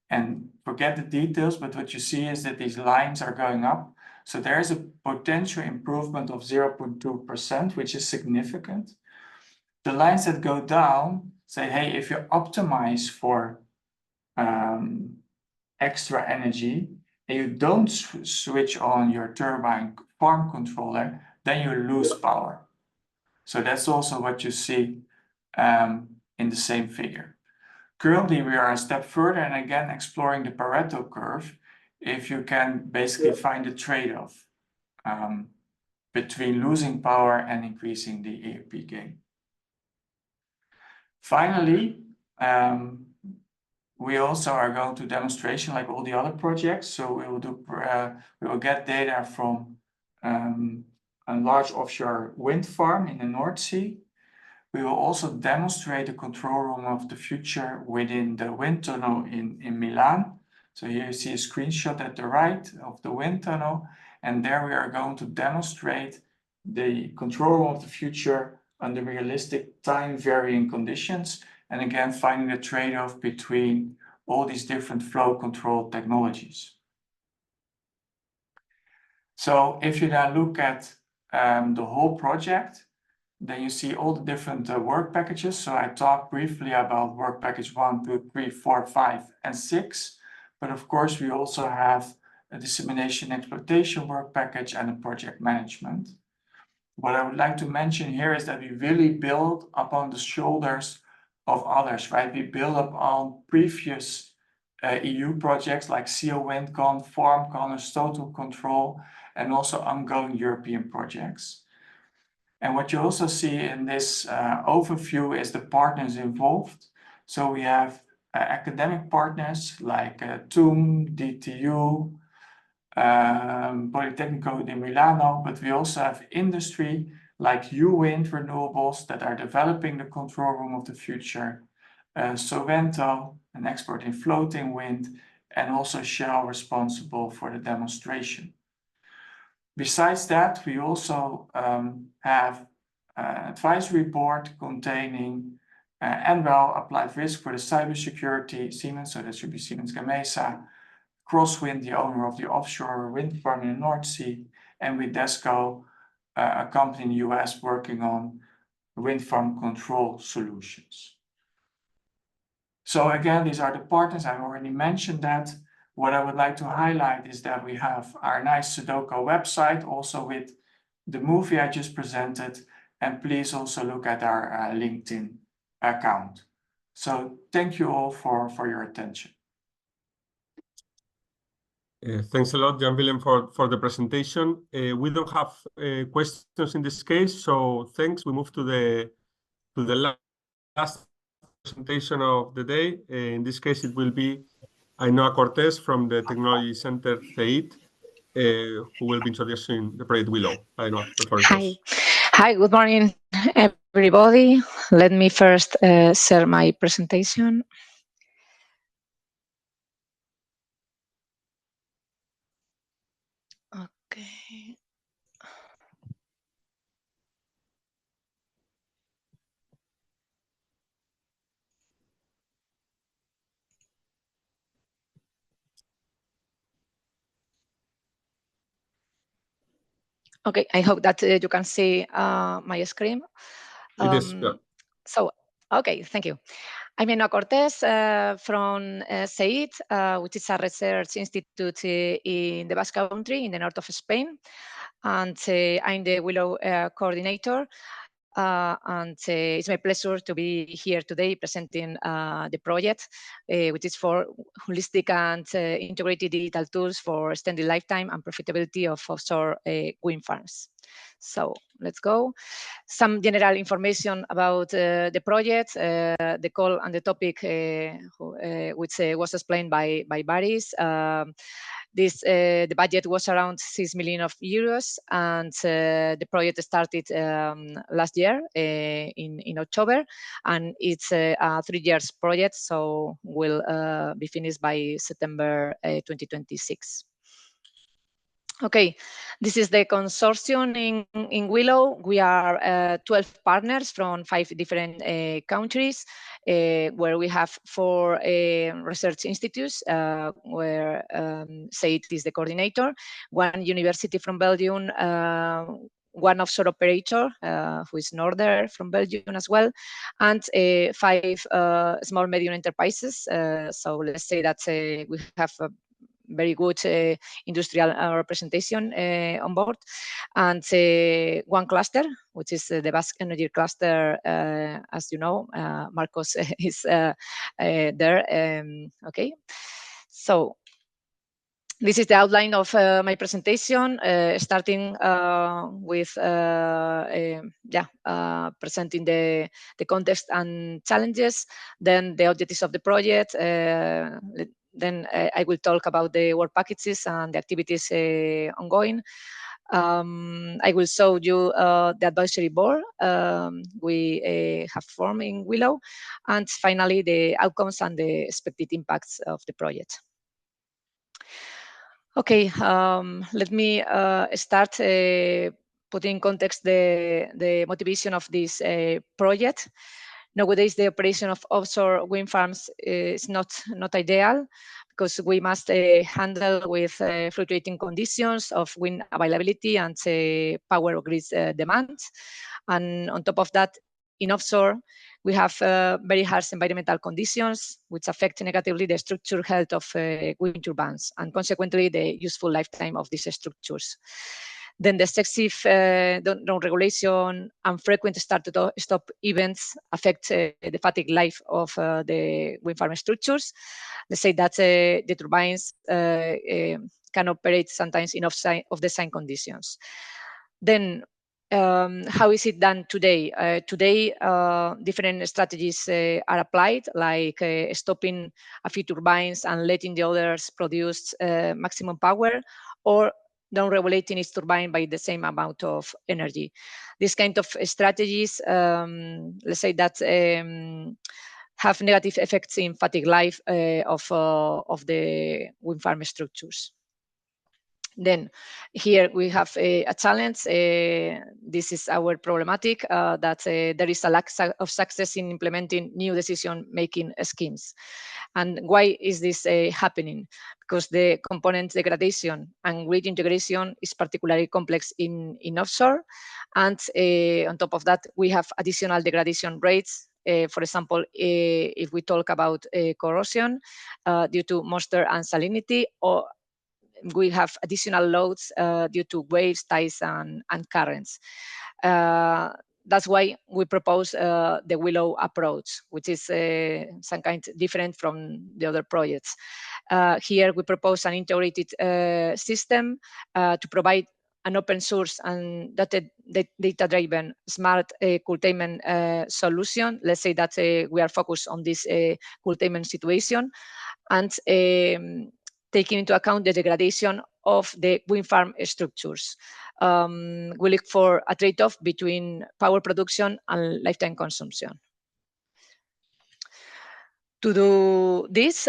And forget the details, but what you see is that these lines are going up. So there is a potential improvement of 0.2%, which is significant. The lines that go down say, hey, if you optimize for extra energy and you don't switch on your turbine farm controller, then you lose power. So that's also what you see in the same figure. Currently, we are a step further and again exploring the Pareto curve, if you can basically find a trade-off between losing power and increasing the AEP gain. Finally, we also are going to demonstration like all the other projects. So we will get data from a large offshore wind farm in the North Sea. We will also demonstrate the control room of the future within the wind tunnel in Milan. So here you see a screenshot at the right of the wind tunnel. And there we are going to demonstrate the control room of the future under realistic time varying conditions. And again, finding the trade-off between all these different flow control technologies. So if you now look at the whole project, then you see all the different work packages. So I talked briefly about work package 1, 2, 3, 4, 5, and 6. But of course, we also have a dissemination exploitation work package and a project management. what I would like to mention here is that we really build upon the shoulders of others, right? We build upon previous EU projects like CO Windcon, FarmCon, Total Control, and also ongoing European projects. And what you also see in this overview is the partners involved. So we have academic partners like TUM, DTU, Politecnico di Milano, but we also have industry like UWind Renewables that are developing the control room of the future, Sovento, an expert in floating wind, and also Shell responsible for the demonstration. Besides that, we also have an advisory board containing NWEL applied risk for the cybersecurity, Siemens, so that should be Siemens Gamesa, Crosswind, the owner of the offshore wind farm in the North Sea, and Widesco, a company in the US working on wind farm control solutions. So again, these are the partners. I've already mentioned that. What I would like to highlight is that we have our nice SUDOCO website, also with the movie I just presented, and please also look at our LinkedIn account. So thank you all for your attention. Thanks a lot, Jan-Willem, for the presentation. We don't have questions in this case, so thanks. We move to the last presentation of the day. In this case, it will be Ainhoa Cortés from the Technology Center CEIT, who will be introducing the project WILLOW. Ainhoa, the floor is yours. Hi, good morning, everybody. Let me first share my presentation. Okay. Okay, I hope that you can see my screen. It is, yeah. So, okay, thank you. I'm Ainhoa Cortés from CEIT, which is a research institute in the Basque Country in the north of Spain. And I'm the WILLOW coordinator. And it's my pleasure to be here today presenting the project, which is for holistic and integrated digital tools for extended lifetime and profitability of offshore wind farms. So let's go. Some general information about the project, the call and the topic, which was explained by Baris. The budget was around 6 million euros, and the project started last year in October, and it's a 3 years project, so will be finished by September 2026. Okay, this is the consortium in WILLOW. We are 12 partners from 5 different countries, where we have 4 research institutes, where CEIT is the coordinator, 1 university from Belgium, 1 offshore operator, who is Northern from Belgium as well, and 5 small medium enterprises. So let's say that we have a very good industrial representation on board, and 1 cluster, which is the Basque Energy Cluster. As you know, Marcos is there. Okay, so this is the outline of my presentation, starting with presenting the context and challenges, then the objectives of the project. Then I will talk about the work packages and the activities ongoing. I will show you the advisory board we have formed in WILLOW, and finally the outcomes and the expected impacts of the project. Okay, let me start putting in context the motivation of this project. Nowadays, the operation of offshore wind farms is not ideal, because we must handle with fluctuating conditions of wind availability and power grid demands. And on top of that, in offshore, we have very harsh environmental conditions, which affect negatively the structural health of wind turbines, and consequently the useful lifetime of these structures. Then the excessive down-regulation and frequent start-stop events affect the fatigue life of the wind farm structures. Let's say that the turbines can operate sometimes in off-design conditions. Then how is it done today? Today, different strategies are applied, like stopping a few turbines and letting the others produce maximum power, or down-regulating its turbine by the same amount of energy. These kind of strategies, let's say that have negative effects in fatigue life of the wind farm structures. Then here we have a challenge. This is our problematic, that there is a lack of success in implementing new decision-making schemes. And why is this happening? Because the component degradation and grid integration is particularly complex in offshore. And on top of that, we have additional degradation rates. For example, if we talk about corrosion due to moisture and salinity, or we have additional loads due to waves, tides, and currents. That's why we propose the WILLOW approach, which is some kind different from the other projects. Here we propose an integrated system to provide an open source and data-driven smart curtailment solution. Let's say that we are focused on this curtailment situation, and taking into account the degradation of the wind farm structures. We look for a trade-off between power production and lifetime consumption. To do this,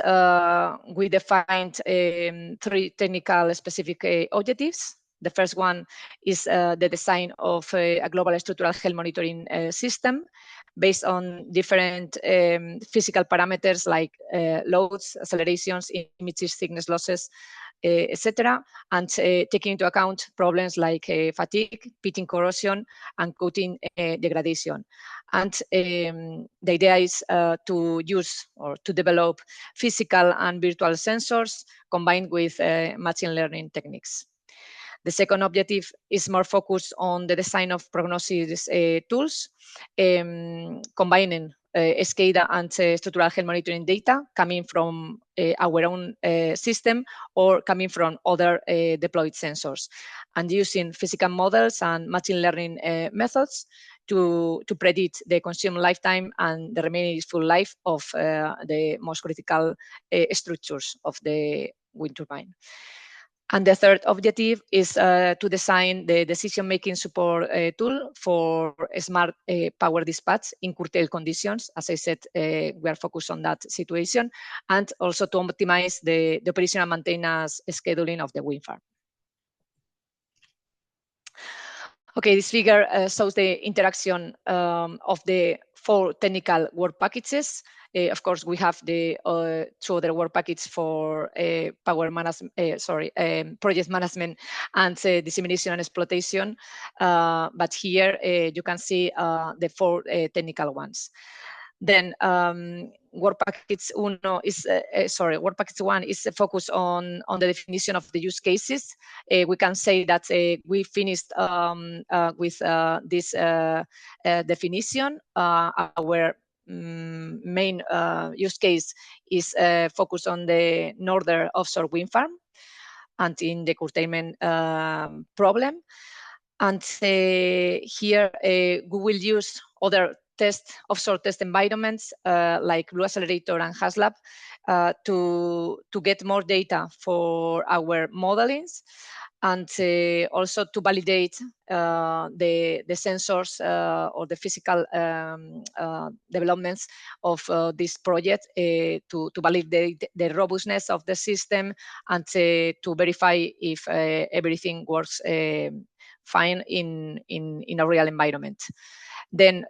we defined 3 technical specific objectives. The first one is the design of a global structural health monitoring system based on different physical parameters like loads, accelerations, images, thickness losses, etc., and taking into account problems like fatigue, pitting corrosion, and coating degradation. And the idea is to use or to develop physical and virtual sensors combined with machine learning techniques. The second objective is more focused on the design of prognosis tools, combining SCADA and structural health monitoring data coming from our own system or coming from other deployed sensors, and using physical models and machine learning methods to predict the consumed lifetime and the remaining useful life of the most critical structures of the wind turbine. And the third objective is to design the decision-making support tool for smart power dispatch in curtail conditions. As I said, we are focused on that situation, and also to optimize the operational maintenance scheduling of the wind farm. Okay, this figure shows the interaction of the 4 technical work packages. Of course, we have the 2 other work packages for power management, project management and dissemination and exploitation. But here you can see the 4 technical ones. Then work package 1 is focused on the definition of the use cases. We can say that we finished with this definition. Our main use case is focused on the northern offshore wind farm and in the curtailment problem. And here we will use other offshore test environments like Blue Accelerator and HasLab to get more data for our modelings, and also to validate the sensors or the physical developments of this project to validate the robustness of the system and to verify if everything works fine in a real environment. Then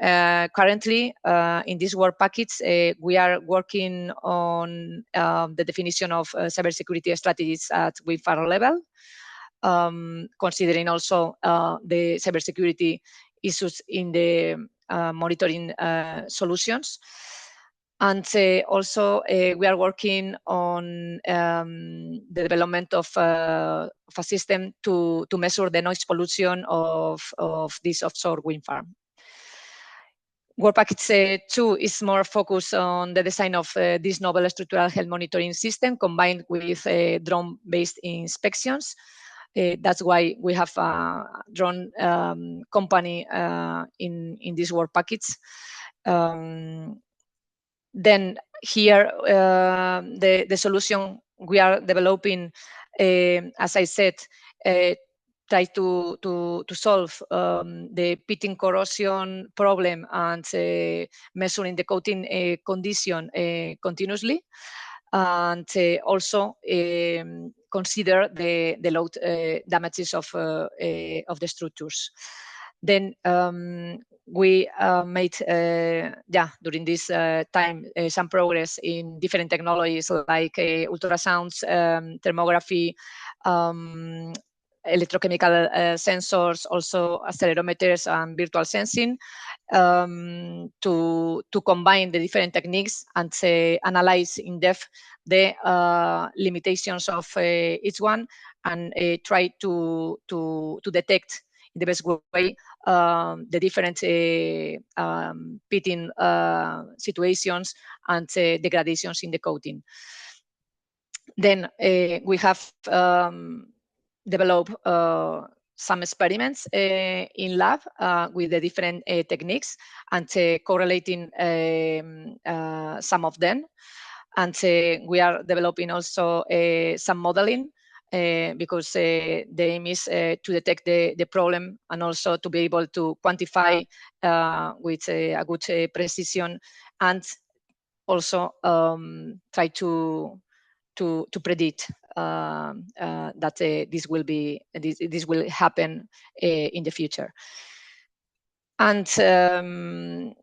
currently in this work package, we are working on the definition of cybersecurity strategies at wind farm level, considering also the cybersecurity issues in the monitoring solutions. And also, we are working on the development of a system to measure the noise pollution of this offshore wind farm. Work Package 2 is more focused on the design of this novel structural health monitoring system combined with drone-based inspections. That's why we have a drone company in this work package. Then here, the solution we are developing, as I said, try to solve the pitting corrosion problem and measuring the coating condition continuously, and also consider the load damages of the structures. Then we made, during this time, some progress in different technologies like ultrasounds, thermography, electrochemical sensors, also accelerometers and virtual sensing, to combine the different techniques and analyze in depth the limitations of each one, and try to detect in the best way the different pitting situations and degradations in the coating. Then we have developed some experiments in lab with the different techniques and correlating some of them. And we are developing also some modeling because the aim is to detect the problem and also to be able to quantify with a good precision, and also try to predict that this will happen in the future. And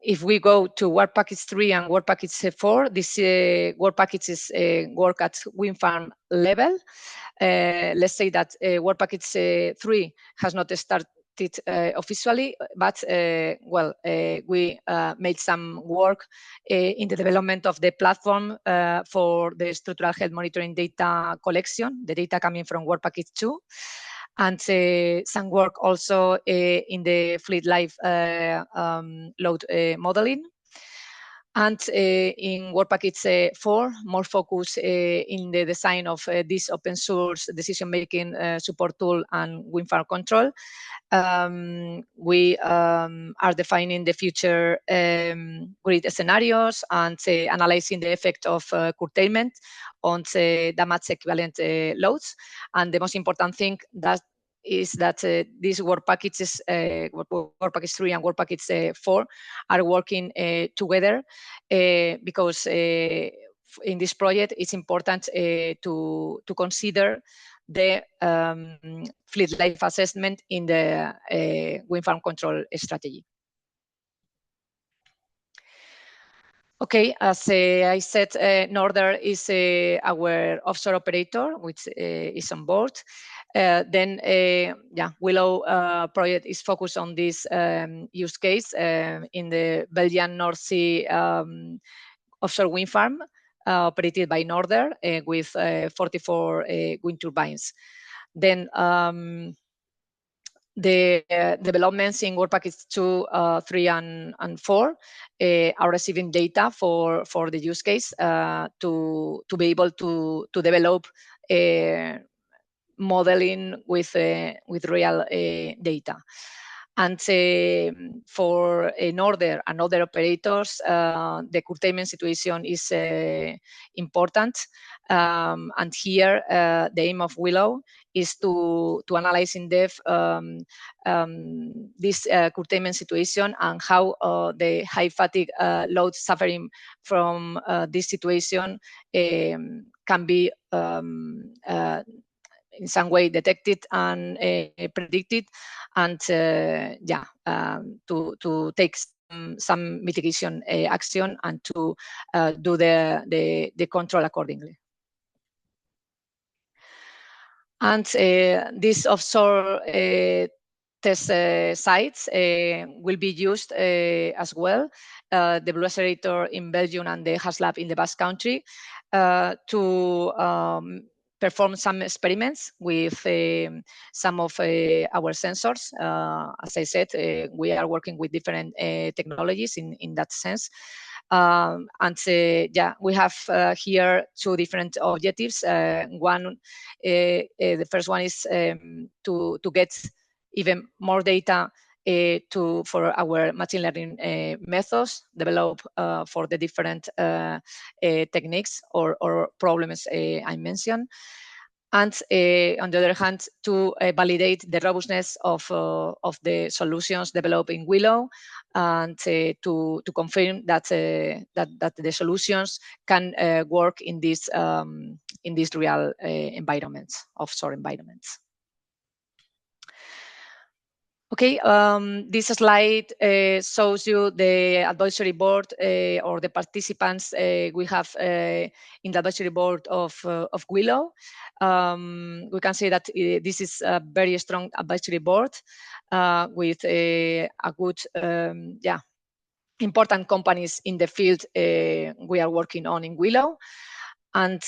if we go to Work Package 3 and Work Package 4, this work packages work at wind farm level. Let's say that Work Package 3 has not started officially, but we made some work in the development of the platform for the structural health monitoring data collection, the data coming from Work Package 2. And some work also in the fleet life load modeling. And in Work Package 4, more focus in the design of this open source decision-making support tool and wind farm control. We are defining the future grid scenarios and analyzing the effect of curtailment on damage equivalent loads. And the most important thing is that these work packages, Work Package 3 and Work Package 4, are working together because in this project it's important to consider the fleet life assessment in the wind farm control strategy. Okay, as I said, Northern is our offshore operator, which is on board. Then, Willow project is focused on this use case in the Belgian North Sea offshore wind farm operated by Northern with 44 wind turbines. Then the developments in Work Package 2, 3, and 4 are receiving data for the use case to be able to develop modeling with real data. And for Northern and other operators, the curtailment situation is important. And here, the aim of Willow is to analyze in depth this curtailment situation and how the high fatigue loads suffering from this situation can be in some way detected and predicted, and to take some mitigation action and to do the control accordingly. And this offshore test sites will be used as well. The Blue Accelerator in Belgium and the HAS Lab in the Basque Country to perform some experiments with some of our sensors. As I said, we are working with different technologies in that sense. And yeah, we have here two different objectives. One, the first one is to get even more data for our machine learning methods developed for the different techniques or problems I mentioned. And on the other hand, to validate the robustness of the solutions developed in Willow, and to confirm that that the solutions can work in these real environments, offshore environments. Okay, this slide shows you the advisory board or the participants we have in the advisory board of Willow. We can say that this is a very strong advisory board with a good, important companies in the field we are working on in Willow. And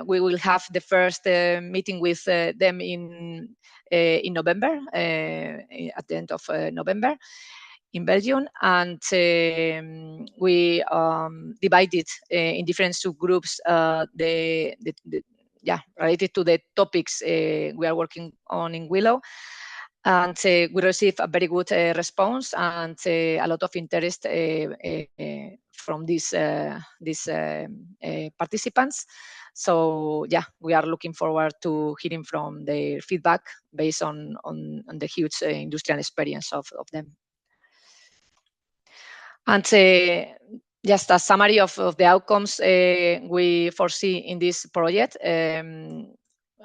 we will have the first meeting with them in November, at the end of November in Belgium. And we divided in different subgroups related to the topics we are working on in Willow. And we received a very good response and a lot of interest from these participants. So yeah, we are looking forward to hearing from their feedback based on the huge industrial experience of them. And just a summary of the outcomes we foresee in this project.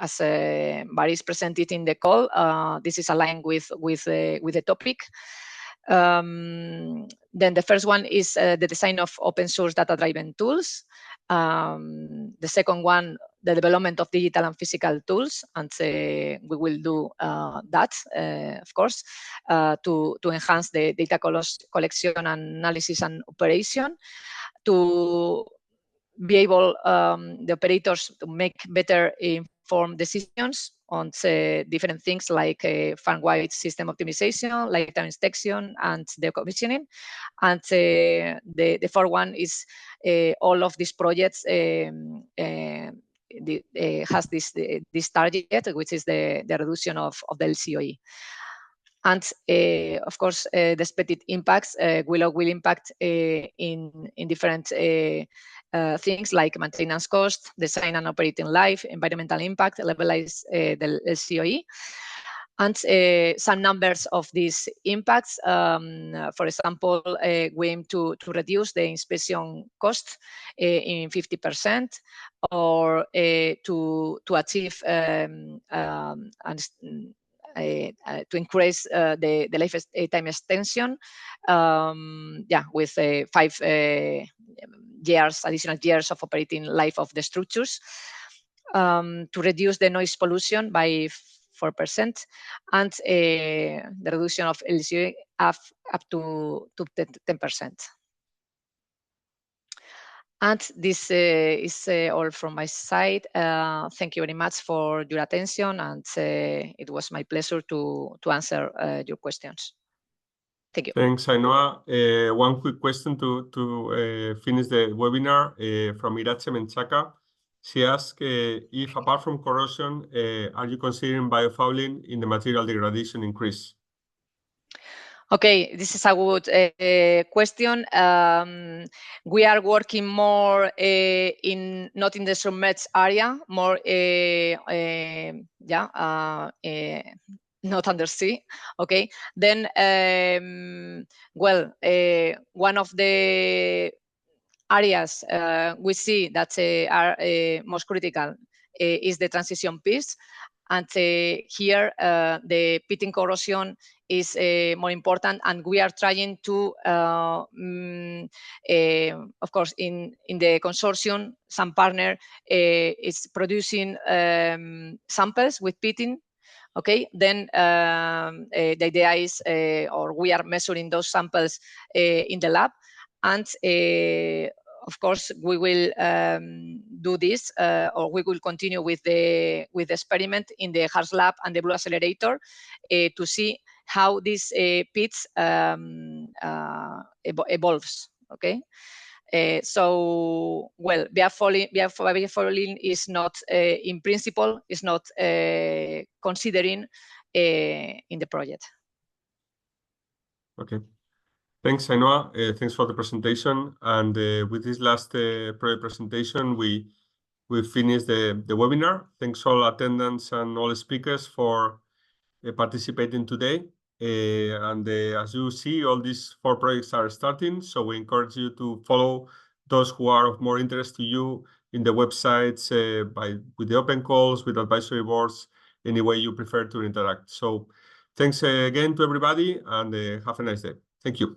As Baris presented in the call, this is aligned with the topic. Then the first one is the design of open source data-driven tools. The second one, the development of digital and physical tools, and we will do that, of course, to enhance the data collection, analysis, and operation, to be able, the operators, to make better informed decisions on different things like farm-wide system optimization, lifetime extension, and decommissioning. And the fourth one is all of these projects has this target, which is the reduction of the LCOE. And of course, the expected impacts, Willow will impact in different things like maintenance cost, design and operating life, environmental impact, levelize the LCOE. And some numbers of these impacts, for example, we aim to reduce the inspection cost in 50%, or to achieve to increase the lifetime extension, with 5 additional years of operating life of the structures, to reduce the noise pollution by 4%, and the reduction of LCOE up to 10%. And this is all from my side. Thank you very much for your attention, and it was my pleasure to answer your questions. Thank you. Thanks, Ainhoa. One quick question to finish the webinar from Irache Menchaca. She asked if, apart from corrosion, are you considering biofouling in the material degradation increase? Okay, this is a good question. We are working more not in the submerged area, more not undersea. Okay, then one of the areas we see that are most critical is the transition piece, and here the pitting corrosion is more important, and we are trying to, of course, in the consortium, some partner is producing samples with pitting Okay, then the idea is, or we are measuring those samples in the lab, and of course we will do this, or we will continue with the experiment in the HARS lab and the Blue Accelerator to see how this PITS evolves. Okay. So, well, biafouling is not, in principle, is not considering in the project. Okay. Thanks, Ainhoa. Thanks for the presentation. And with this last project presentation, we finished the webinar. Thanks all attendants and all speakers for participating today. And as you see, all these 4 projects are starting. So we encourage you to follow those who are of more interest to you in the websites, with the open calls, with advisory boards, any way you prefer to interact. So thanks again to everybody, and have a nice day. Thank you.